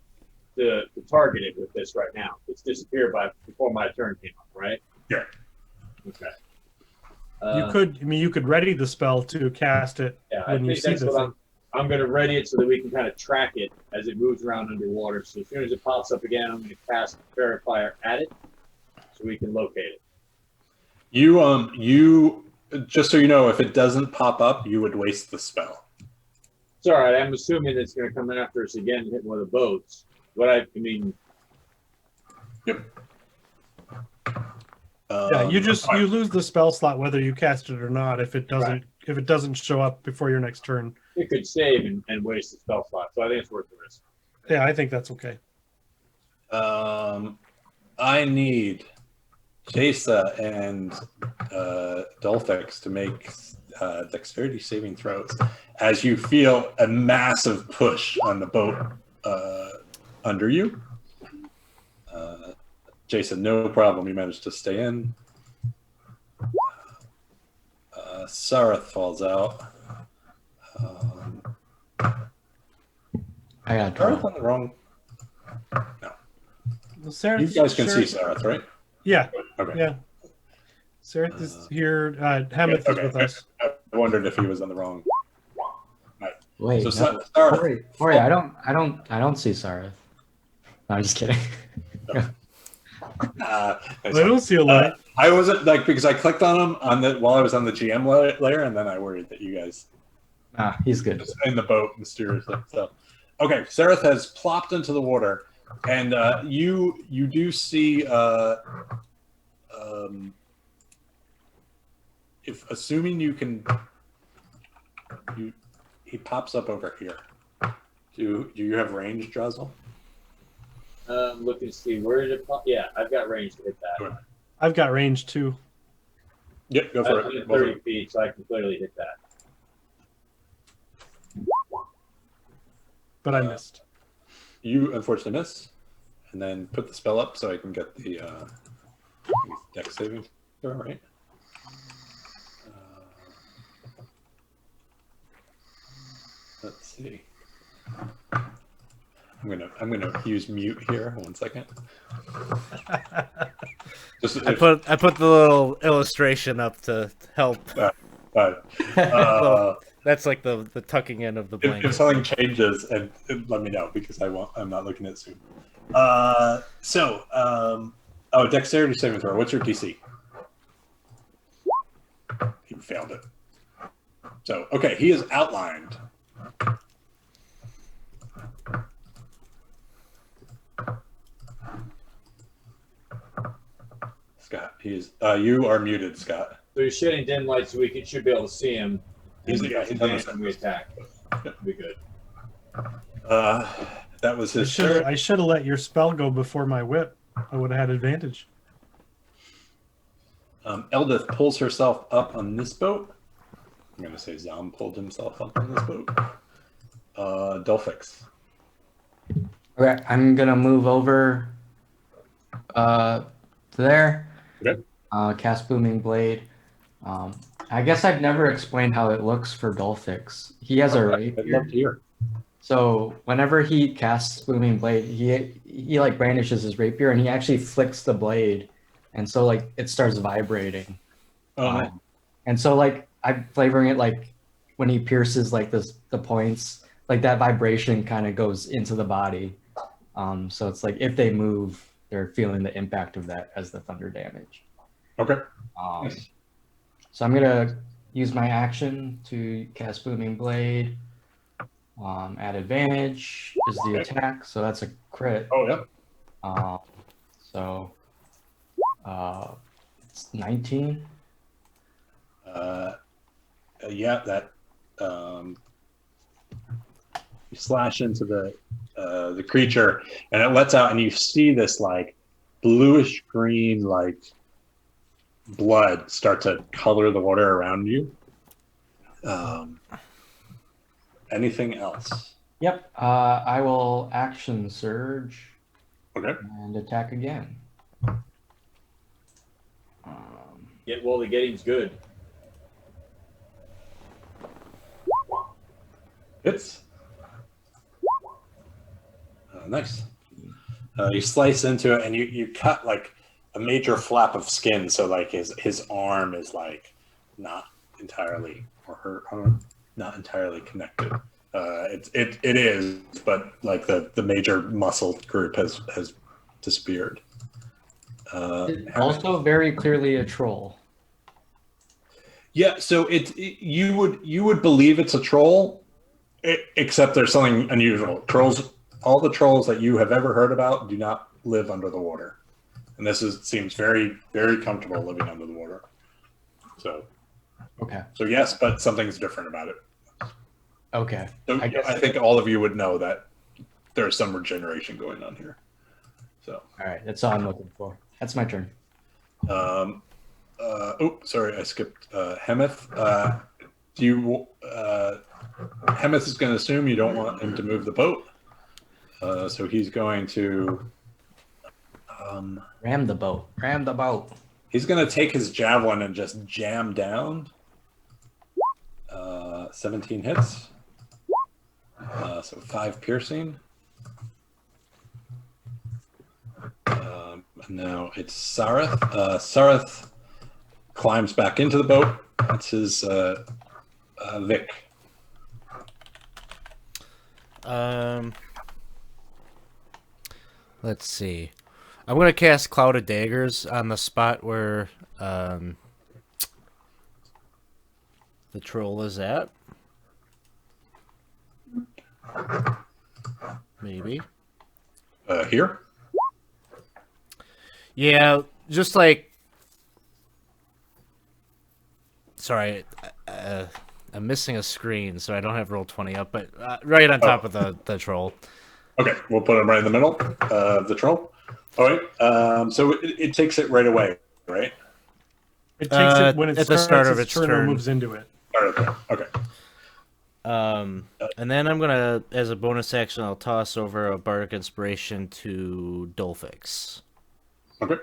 to target it with this right now. It's disappeared before my turn came up, right? Yeah. Okay. You could ready the spell to cast it Yeah, I when you think see that's the what thing. I'm going to ready it so that we can kind of track it as it moves around underwater. So as soon as it pops up again, I'm going to cast Fairy Fire at it so we can locate it. You just so you know, if it doesn't pop up, you would waste the spell. It's all right. I'm assuming it's going to come after us again and hit one of the boats. But I mean, Yeah, you lose the spell slot whether you cast it or not if it doesn't show up before your next turn. it could save and waste the spell slot. So I think it's worth the risk. Yeah, I think that's okay. I need Jasa and Dolphix to make dexterity saving throws as you feel a massive push on the boat under you. Jason, no problem. You managed to stay in. Sareth falls out. I got Sareth 12. on the wrong. Well, Sareth, You guys can see Sareth- Sareth, right? Yeah, Okay. yeah. Sareth is here. Hameth okay, is with okay. us. I wondered if he was on the wrong. Wait, So no. Sareth. Corey, I don't see Sareth. No, I'm just kidding. Nice. I don't see a light. I wasn't because I clicked on him while I was on the GM layer, and then I worried that you guys He's good. just in the boat mysteriously. So, okay, Sareth has plopped into the water, and you do see if assuming you can, he pops up over here. Do you have range, Drazzle? Looking to see where did it pop? Yeah, I've got range to hit that. I've got range too. Yep, go for I'm it. at 30 feet, so I can clearly hit that. But I missed. You unfortunately miss, and then put the spell up so I can get the dex saving throw, right? Let's see. I'm gonna use mute here. 1 second. Just I put the little illustration up to help. That's like the tucking in of the if blanket. something changes, and let me know because I'm not looking at Zoom. Dexterity saving throw. What's your DC? He failed it. So okay, he is outlined. Scott, you are muted, Scott. So he's shedding dim light so we should be able to see him. He's He's on the when we attack. Be good. That was his turn. I should have let your spell go before my whip. I would have had advantage. Eldith pulls herself up on this boat. I'm going to say Zom pulled himself up on this boat. Delphix. Okay, I'm gonna move over to there. Okay. Cast Booming Blade. I guess I've never explained how it looks for Dolphix. He has a I'd rapier. love to hear. So whenever he casts Booming Blade, he like brandishes his rapier and he actually flicks the blade, and so like it starts vibrating. Oh, nice. And so like I'm flavoring it like when he pierces like the points, like that vibration kind of goes into the body. So it's like if they move, they're feeling the impact of that as the thunder damage. Okay. Nice. So I'm gonna use my action to cast Booming Blade. At advantage is the attack, so that's a crit. Oh, yeah. So it's 19. Yeah, that you slash into the creature, and it lets out, and you see this like bluish green like blood start to color the water around you. Anything else? Yep. I will action surge Okay. and attack again. Get well, the getting's good. Hits. Nice. You slice into it, and you cut like a major flap of skin, so like his arm is like not entirely, or her not entirely connected. It is, but like the major muscle group has disappeared. Also, very clearly a troll. Yeah, so you would believe it's a troll, except there's something unusual. Trolls, all the trolls that you have ever heard about, do not live under the water, and this seems very, very comfortable living under the water. So Okay. So yes, but something's different about it. Okay. So I guess- I think all of you would know that there's some regeneration going on here. So, All right. That's all I'm looking for. That's my turn. sorry, I skipped Hemeth. Hemeth is going to assume you don't want him to move the boat. So he's going to Ram the boat. Ram the boat. he's going to take his javelin and just jam down. 17 hits. So 5 piercing. Now it's Sareth. Sareth climbs back into the boat. That's his Vic. Let's see. I'm gonna cast Cloud of Daggers on the spot where the troll is at. Maybe. Here? Yeah, just like. Sorry, I'm missing a screen, so I don't have Roll20 up, but right on top of the troll. Okay, we'll put him right in the middle of the troll. All right. So it takes it right away, right? It takes it when it at the starts start of its its turn or turn. moves into it. Okay. And then I'm gonna, as a bonus action, I'll toss over a Bardic Inspiration to Dolphix. Okay.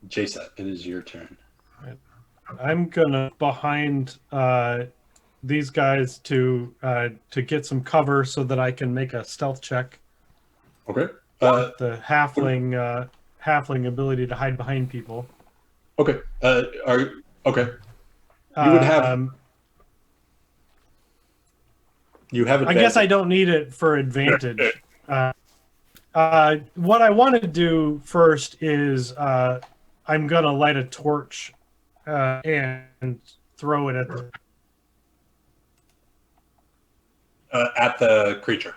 Jason, it is your turn. I'm gonna behind these guys to get some cover so that I can make a stealth check. Okay. The halfling ability to hide behind people. Okay. Okay. You would have. You have. I guess I don't need it for advantage. What I want to do first is I'm gonna light a torch and throw it at the creature.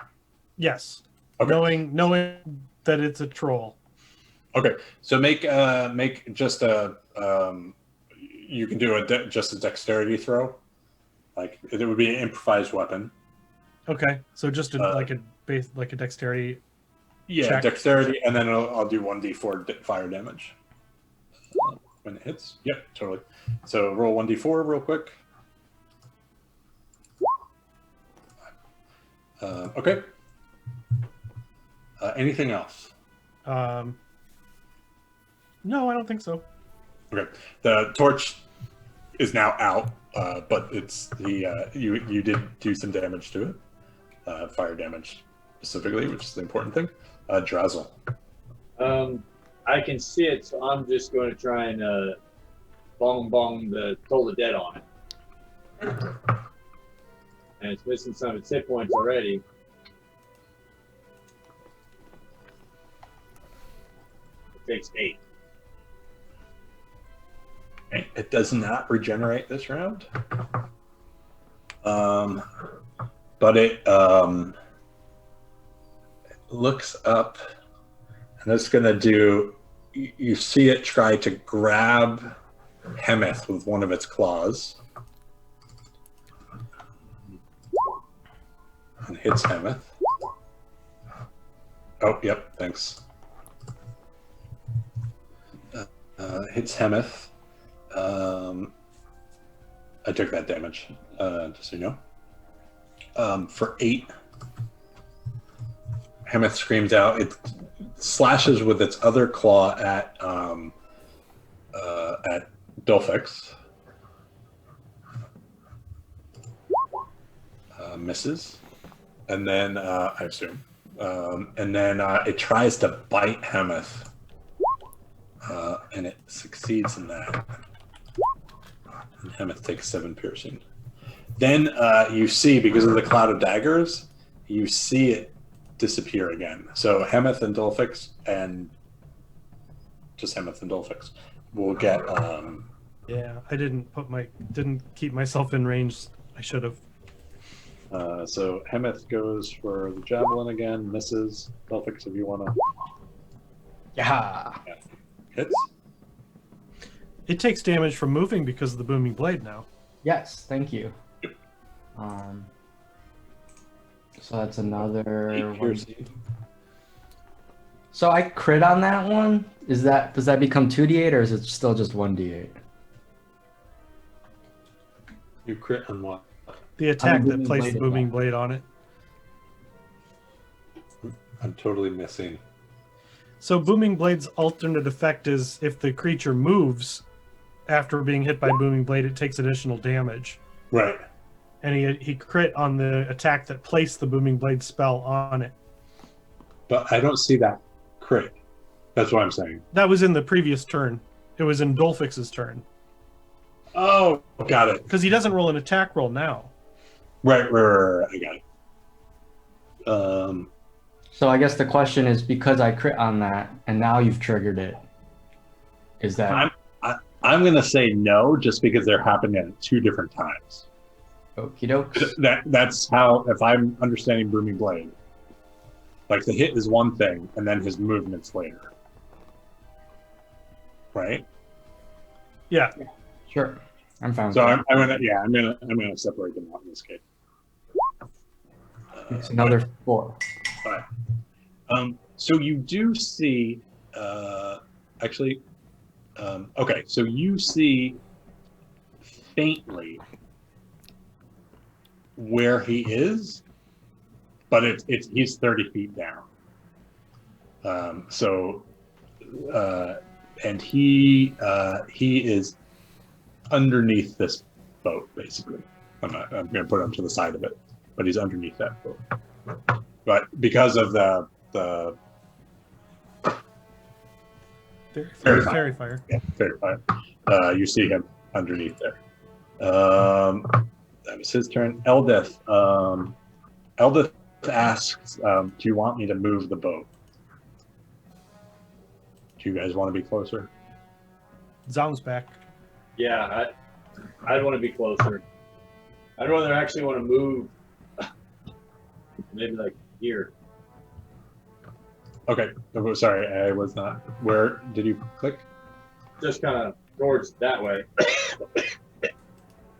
Yes. Okay. Knowing that it's a troll. Okay. So make just a you can do just a dexterity throw. Like it would be an improvised weapon. Okay. So just like a dexterity. Yeah, check. dexterity, and then I'll do 1d4 fire damage. when it hits. Yep, totally. So roll 1d4 real quick. Okay. Anything else? No, I don't think so. Okay. The torch is now out, but it's the you did do some damage to it, fire damage specifically, which is the important thing. Drazzle. I can see it, so I'm just going to try and bong toll the dead on it. And it's missing some of its hit points already. It takes 8. It does not regenerate this round. But it looks up, and it's going to do. You see it try to grab Hemeth with one of its claws, and hits Hemeth. Oh, yep, thanks. Hits Hemeth. I took that damage, just so you know. For 8, Hemeth screams out. It slashes with its other claw at Dolphix. Misses, and then I assume, and then it tries to bite Hemeth, and it succeeds in that. And Hemeth takes 7 piercing. Then you see, because of the cloud of daggers, you see it disappear again. So Hemeth and Dolphix, and just Hemeth and Dolphix, will get. Yeah, I didn't keep myself in range. I should have. So Hemeth goes for the javelin again, misses. Dolphix, if you want to. Yeah. Hits. It takes damage from moving because of the booming blade now. Yes, thank you. So that's another 8 one. piercing. So I crit on that one. Does that become 2d8 or is it still just 1d8? You crit on what? The attack that booming placed blade the booming attack. blade on it. I'm totally missing. So booming blade's alternate effect is if the creature moves after being hit by booming blade, it takes additional damage. Right. And he crit on the attack that placed the booming blade spell on it. But I don't see that crit. That's what I'm saying. That was in the previous turn. It was in Dolphix's turn. Oh, got it. Because he doesn't roll an attack roll now. Right. I got it. So I guess the question is, because I crit on that and now you've triggered it, is that I'm going to say no, just because they're happening at 2 different times. okie dokes? That's how, if I'm understanding Booming Blade, like the hit is one thing, and then his movement's later. Right? Yeah. Sure. I'm fine with So that. I'm gonna separate them out in this case. It's another 4. So you do see, okay, so you see faintly where he is, but he's 30 feet down. And he is underneath this boat, basically. I'm gonna put him to the side of it, but he's underneath that boat. But because of the Fairy fire. yeah, fair fire, you see him underneath there. That was his turn. Eldith. Eldith asks, "Do you want me to move the boat? Do you guys want to be closer?" Zong's back. Yeah, I'd want to be closer. I'd rather actually want to move maybe like here. Okay. Oh, sorry, I was not. Where did you click? Just kind of towards that way.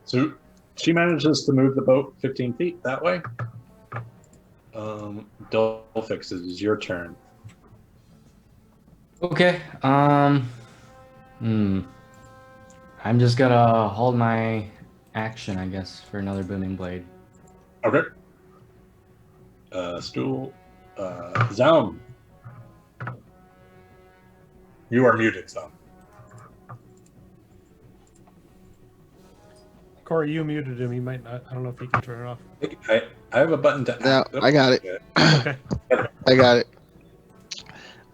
So she manages to move the boat 15 feet that way. Dolphix, it is your turn. Okay. Hmm. I'm just gonna hold my action, I guess, for another booming blade. Okay. Stool. Zaum. You are muted, Zaum. Corey, you muted him. He might not. I don't know if he can turn it off. I have a button to. Now, I got it. Okay. I got it.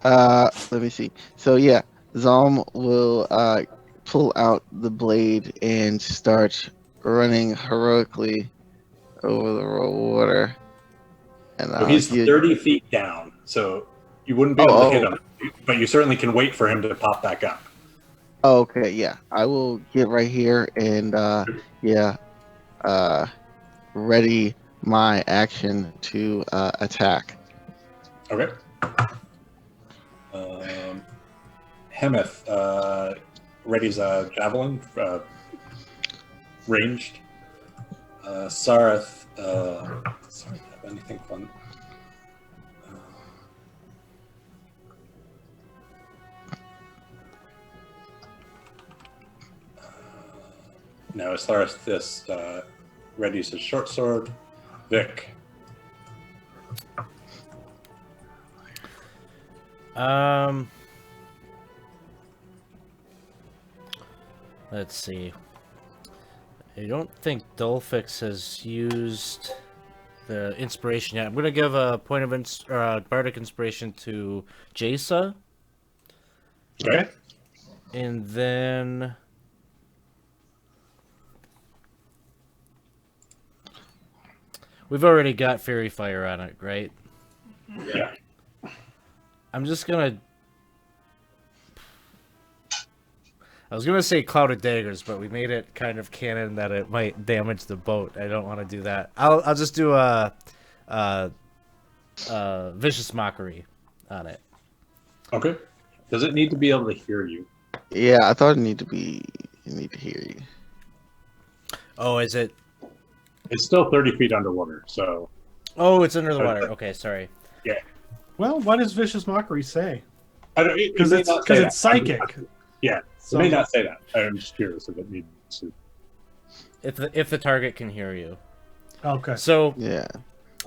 Let me see. So yeah, Zalm will pull out the blade and start running heroically over the water. And So he's 30 feet down, so you wouldn't be able to hit him, but you certainly can wait for him to pop back up. Oh, okay, yeah. I will get right here and ready my action to attack. Okay. Hemeth readies a javelin, ranged. Sareth, sorry, have anything fun? No, Sareth this readies his short sword. Vic. Let's see. I don't think Dolphix has used the inspiration yet. I'm gonna give a point of bardic inspiration to Jaisa, Okay. and then we've already got Fairy Fire on it, right? Yeah. I'm just gonna. I was gonna say Cloud of Daggers, but we made it kind of canon that it might damage the boat. I don't want to do that. I'll just do a Vicious Mockery on it. Okay. Does it need to be able to hear you? Yeah, I thought it need to hear you. Oh, is it? It's still 30 feet underwater, so. Oh, it's under the water. Okay, sorry. Well, what does Vicious Mockery say? Because it's psychic. Yeah, So, it may not say that. I'm just curious if it needs to. If the target can hear you. Okay. So Yeah.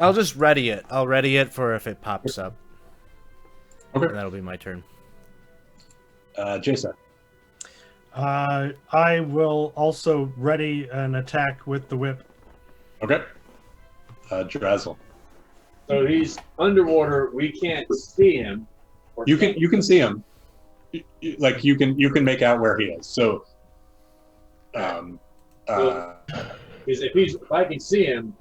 I'll just ready it. I'll ready it for if it pops up. Okay. And that'll be my turn. Jason. I will also ready an attack with the whip. Okay. Drazzle. So he's underwater. We can't see him. You can see him. Like you can make out where he is. So. If I can see him,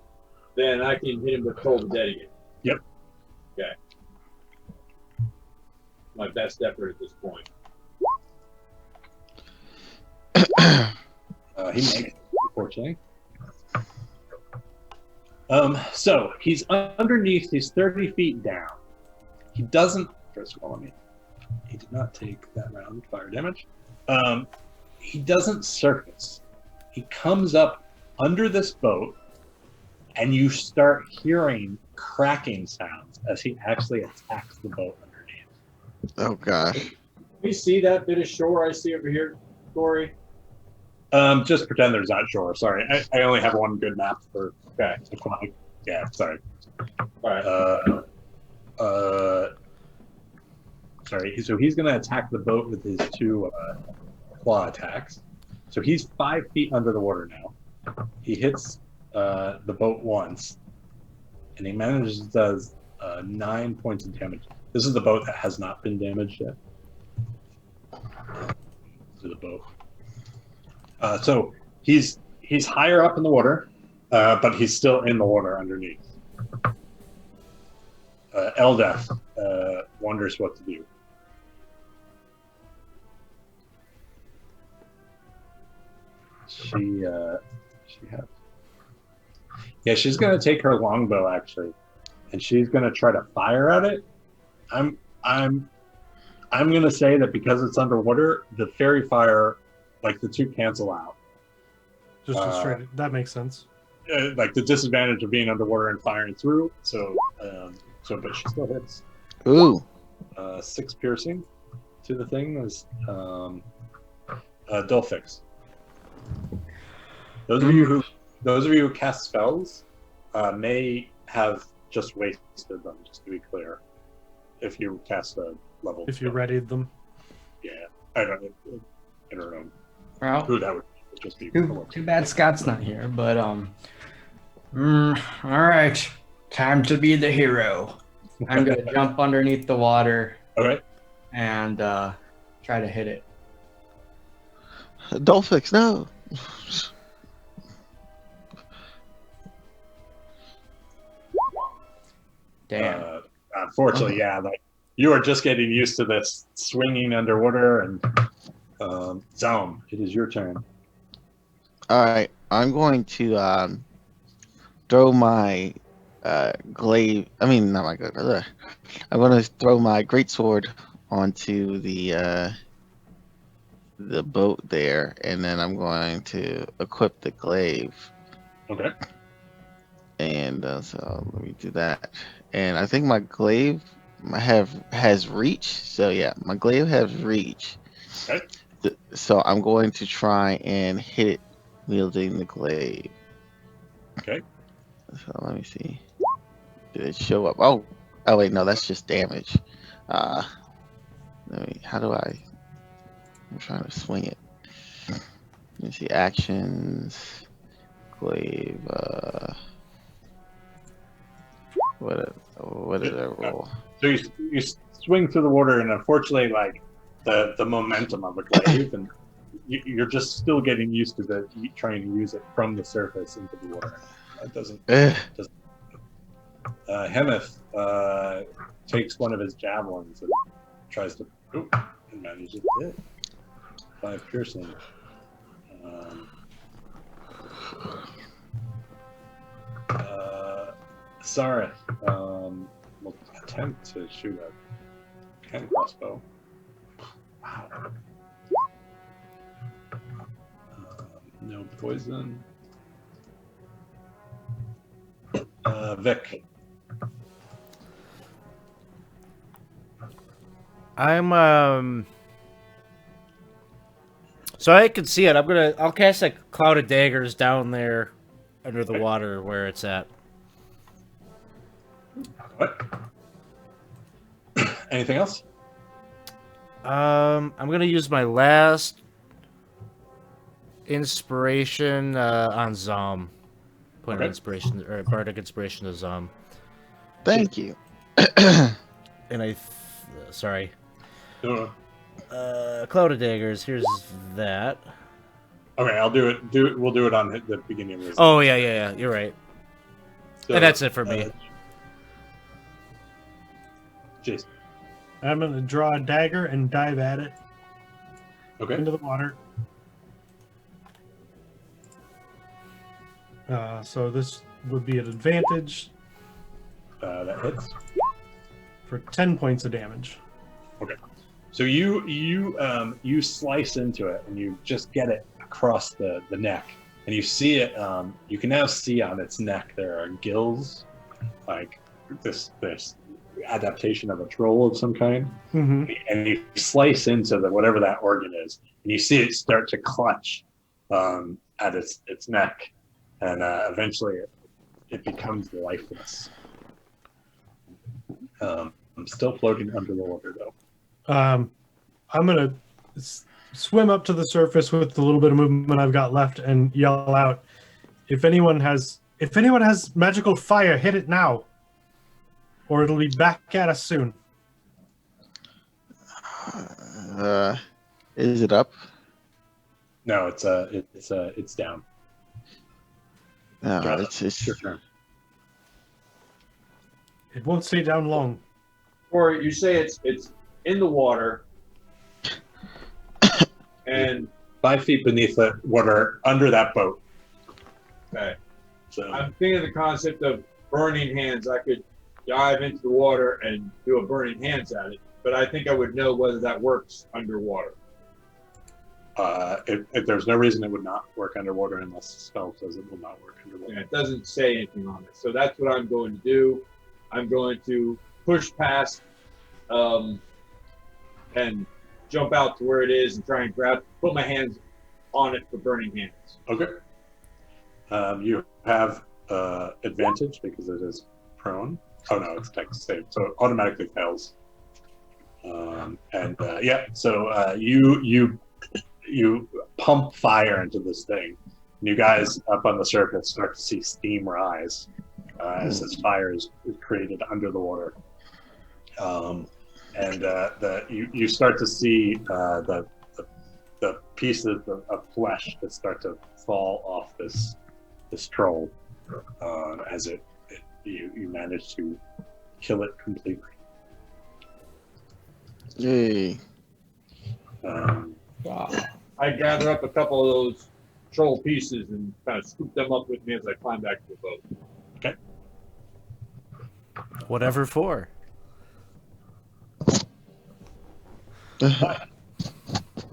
then I can hit him with Toll the Dead again. Yep. Okay. My best effort at this point. He makes it, unfortunately. So he's underneath. He's 30 feet down. He doesn't. First of all, he did not take that round fire damage. He doesn't surface. He comes up under this boat, and you start hearing cracking sounds as he actually attacks the boat underneath. Oh gosh. Can we see that bit of shore I see over here, Corey? Just pretend there's not shore. Sorry, I only have one good map for aquatic. Yeah, sorry. All right. Sorry. So he's going to attack the boat with his two claw attacks. So he's 5 feet under the water now. He hits the boat once, and he does 9 points of damage. This is the boat that has not been damaged yet. To the boat. So he's higher up in the water, but he's still in the water underneath. Eldeth wonders what to do. She's gonna take her longbow actually, and she's gonna try to fire at it. I'm gonna say that because it's underwater, the fairy fire, like the two cancel out. Just a straight. That makes sense. Like the disadvantage of being underwater and firing through. So but she still hits. Ooh. 6 piercing to the thing is Dulfix. Those of you who cast spells may have just wasted them. Just to be clear, if you cast a level, If you spell. readied them. Yeah, I don't know Well, who that would just be. too bad Scott's not here, but all right, time to be the hero. I'm gonna jump underneath the water Okay. and try to hit it. Dolphix, no. Damn. Unfortunately, yeah, like you are just getting used to this swinging underwater, and Zalm, it is your turn. All right, I'm going to throw my glaive. I mean, not my glaive. I'm going to throw my greatsword onto the boat there, and then I'm going to equip the glaive. Okay. And so let me do that. And I think my glaive has reach. So yeah, my glaive has reach. Okay. So I'm going to try and hit it wielding the glaive. Okay. So let me see. Did it show up? Oh wait, no, that's just damage. Let me. How do I? I'm trying to swing it. Let me see actions. Glaive. What did I roll? So you swing through the water, and unfortunately, like the momentum of a glaive, and you're just still getting used to trying to use it from the surface into the water. It doesn't. Hemeth takes one of his javelins and tries to and manages to hit 5 piercing. Sareth will attempt to shoot a hand crossbow. Wow. No poison. Vic. I'm so I can see it. I'll cast a cloud of daggers down there under the water where it's at. What? Anything else? I'm gonna use my last inspiration on Zom. Point of Okay. inspiration or bardic inspiration to Zom. Thank you. And sorry. No. Cloud of daggers. Here's that. Okay, I'll do it. We'll do it on the beginning of this. Oh yeah. You're right. So, And that's it for me. Jason. I'm going to draw a dagger and dive at it Okay. into the water. So this would be an advantage That hits. for 10 points of damage. So you slice into it and you just get it across the neck, and you see it. You can now see on its neck there are gills, like this adaptation of a troll of some kind. Mm-hmm. And you slice into whatever that organ is, and you see it start to clutch at its neck, and eventually it becomes lifeless. I'm still floating under the water though. I'm going to swim up to the surface with the little bit of movement I've got left and yell out, if anyone has magical fire, hit it now, or it'll be back at us soon. Is it up? No, it's down. No, Draw it's It's your turn. It won't stay down long. Or you say it's in the water, and 5 feet beneath the water under that boat. okay, So I'm thinking of the concept of burning hands. I could dive into the water and do a burning hands at it, but I think I would know whether that works underwater. if there's no reason it would not work underwater unless the spell says it will not work underwater. And it doesn't say anything on it. So that's what I'm going to do. I'm going to push past and jump out to where it is and try and put my hands on it for burning hands. Okay. You have advantage because it is prone. Oh no, it's text save, so it automatically fails. So you pump fire into this thing. And you guys up on the surface start to see steam rise as this fire is created under the water. You start to see the pieces of flesh that start to fall off this troll as you manage to kill it completely. Yay. I gather up a couple of those troll pieces and kind of scoop them up with me as I climb back to the boat. Whatever for.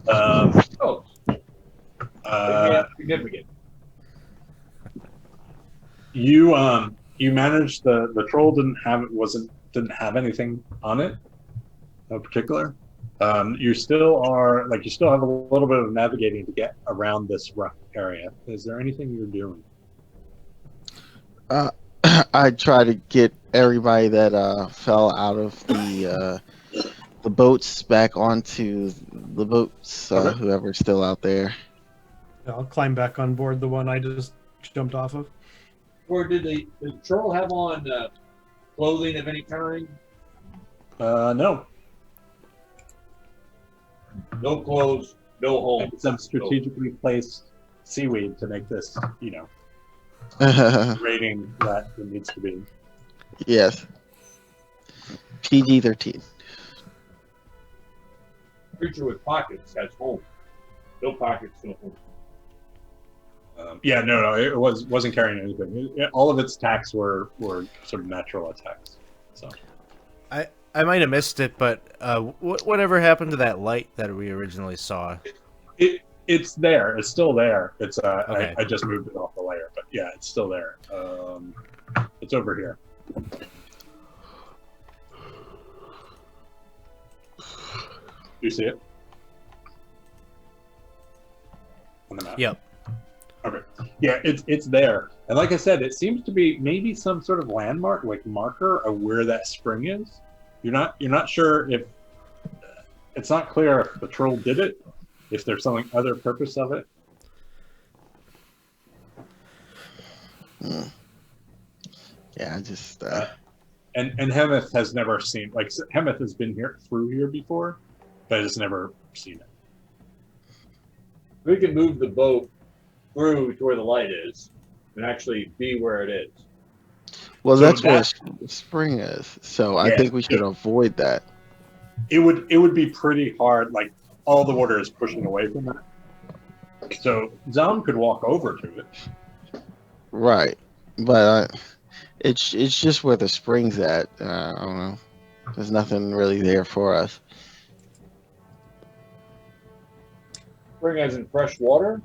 Oh, significant. You managed the troll didn't have anything on it in particular. You still have a little bit of navigating to get around this rough area. Is there anything you're doing? I try to get everybody that fell out of the boats back onto the boats. Okay. Whoever's still out there. I'll climb back on board the one I just jumped off of. Or did the troll have on clothing of any kind? No. No clothes, no home. Some strategically placed seaweed to make this, rating that it needs to be. Yes. PG-13. Creature with pockets has home. No pockets, no home. No, it wasn't carrying anything. All of its attacks were sort of natural attacks. So I might have missed it, but whatever happened to that light that we originally saw? it's there. It's still there. It's Okay. I just moved it off the layer, but yeah, it's still there. It's over here. Do you see it? On the map. Yep. Okay. Yeah, it's there. And like I said, it seems to be maybe some sort of landmark, like marker of where that spring is. You're not sure if it's not clear if the troll did it, if there's some other purpose of it. Yeah, I just And Hemeth has never seen, like, Hemeth has been through here before, but has never seen it. We can move the boat through to where the light is and actually be where it is. well, So that's where that- spring is. So I Yeah. think we should avoid that. It would be pretty hard, like all the water is pushing away from that. So Zom could walk over to it. Right, but it's just where the spring's at. I don't know. There's nothing really there for us. Spring as in fresh water.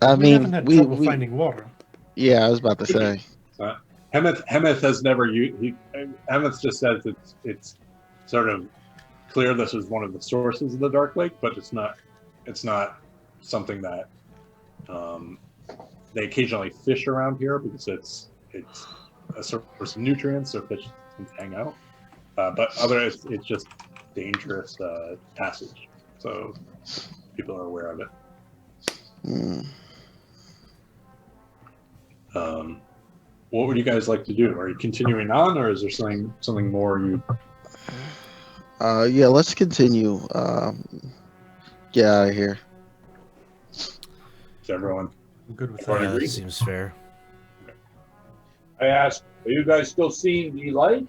I We mean, haven't had we trouble finding water. yeah, I was about to say. Hemeth has never used. Hemeth just says it's sort of clear this is one of the sources of the Dark Lake, but it's not something that they occasionally fish around here because it's a source of nutrients, so fish can hang out. But otherwise, it's just dangerous passage, so people are aware of it. Hmm. What would you guys like to do? Are you continuing on, or is there something more you? Yeah, let's continue. Get out of here. Is everyone? I'm good with Or that. Yeah, agree. that seems fair. I asked, are you guys still seeing the light?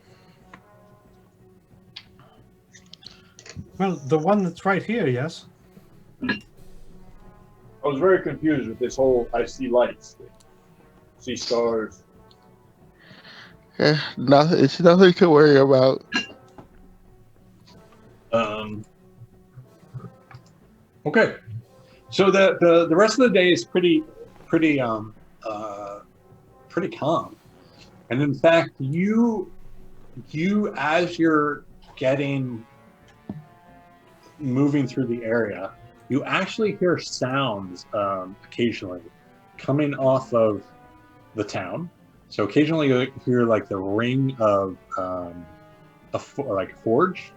Well, the one that's right here, yes. I was very confused with this whole I see lights thing. See stars. Yeah, nothing. It's nothing to worry about. Okay, so the rest of the day is pretty calm, and in fact, you as you're getting moving through the area, you actually hear sounds occasionally coming off of the town. So occasionally you hear like the ring of like a forge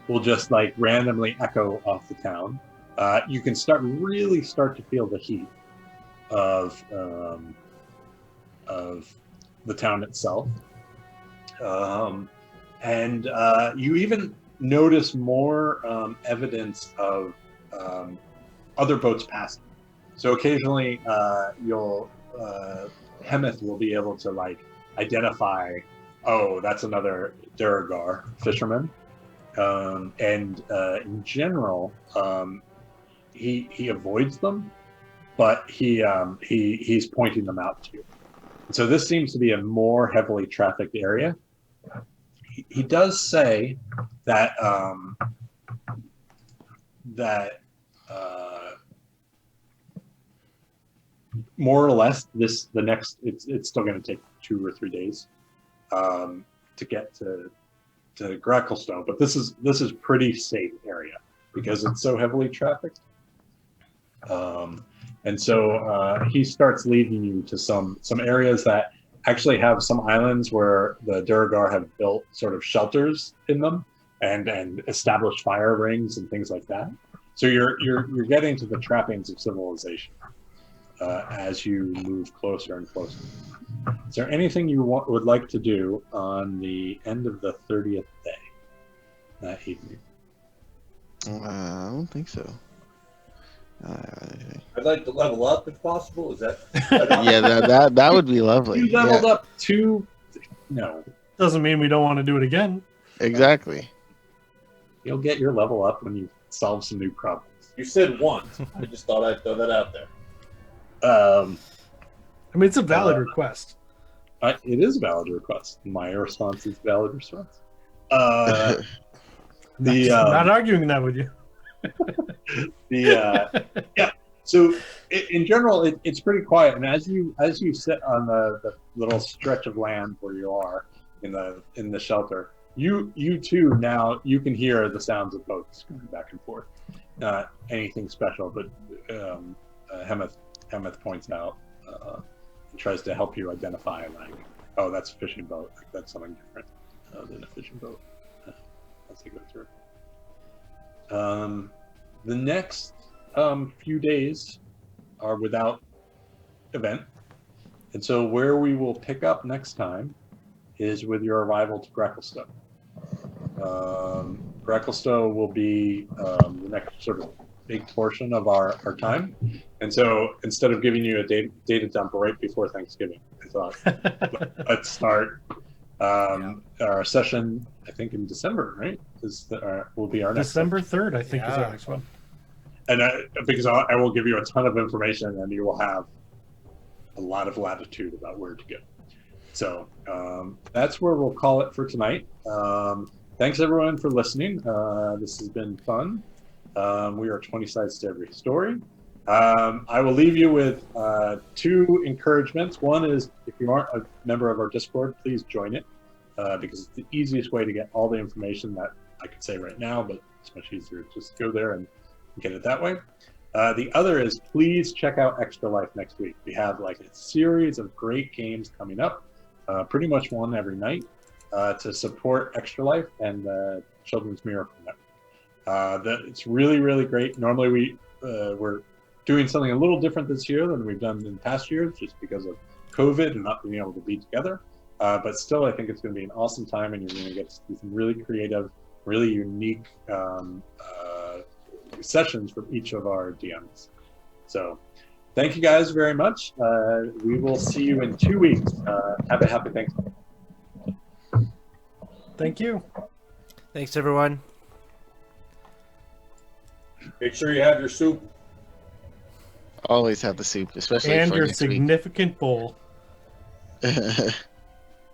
will just like randomly echo off the town. You can really start to feel the heat of the town itself. And you even notice more evidence of other boats passing. So occasionally you'll Hemeth will be able to like identify, oh, that's another Duragar fisherman. And in general, he avoids them, but he's pointing them out to you. So this seems to be a more heavily trafficked area. He does say that more or less it's still going to take 2 or 3 days to get to Gracklestone, but this is pretty safe area because it's so heavily trafficked. And so he starts leading you to some areas that actually have some islands where the Duragar have built sort of shelters in them and established fire rings and things like that. So you're getting to the trappings of civilization as you move closer and closer. Is there anything you would like to do on the end of the 30th day that evening? I don't think so. I'd like to level up if possible. Is that? Yeah, that would be lovely. You leveled up to no. Doesn't mean we don't want to do it again. Exactly. You'll get your level up when you solve some new problems. You said once. I just thought I'd throw that out there. I mean, it's a valid request. It is a valid request. My response is valid response. I'm not arguing that with you. Yeah. So in general, it's pretty quiet, and as you sit on the little stretch of land where you are in the shelter, you too now you can hear the sounds of boats going back and forth. Not anything special, but Hemeth points out and tries to help you identify, like, oh, that's a fishing boat. Like, that's something different than a fishing boat as they go through. The next few days are without event, and so where we will pick up next time is with your arrival to Gracklestone. Gracklestone will be the next sort of big portion of our time, and so instead of giving you a data dump right before Thanksgiving, I thought let's start our session. I think in December, right? Will be our next December 3rd, I think, is Yeah. our next one. And because I will give you a ton of information, and you will have a lot of latitude about where to go. So that's where we'll call it for tonight. Thanks everyone for listening. This has been fun. We are 20 sides to every story. I will leave you with 2 encouragements. One is, if you aren't a member of our Discord, please join it, because it's the easiest way to get all the information that I could say right now, but it's much easier to just go there and get it that way. The other is, please check out Extra Life next week. We have like a series of great games coming up, pretty much one every night, to support Extra Life and the Children's Miracle Network. It's really, really great. Normally we're doing something a little different this year than we've done in past years, just because of COVID and not being able to be together. But still, I think it's going to be an awesome time, and you're going to get to see some really creative, really unique sessions from each of our DMs. So thank you guys very much. We will see you in 2 weeks. Have a happy Thanksgiving. Thank you. Thanks, everyone. Make sure you have your soup. Always have the soup, especially And for your next week. significant bowl.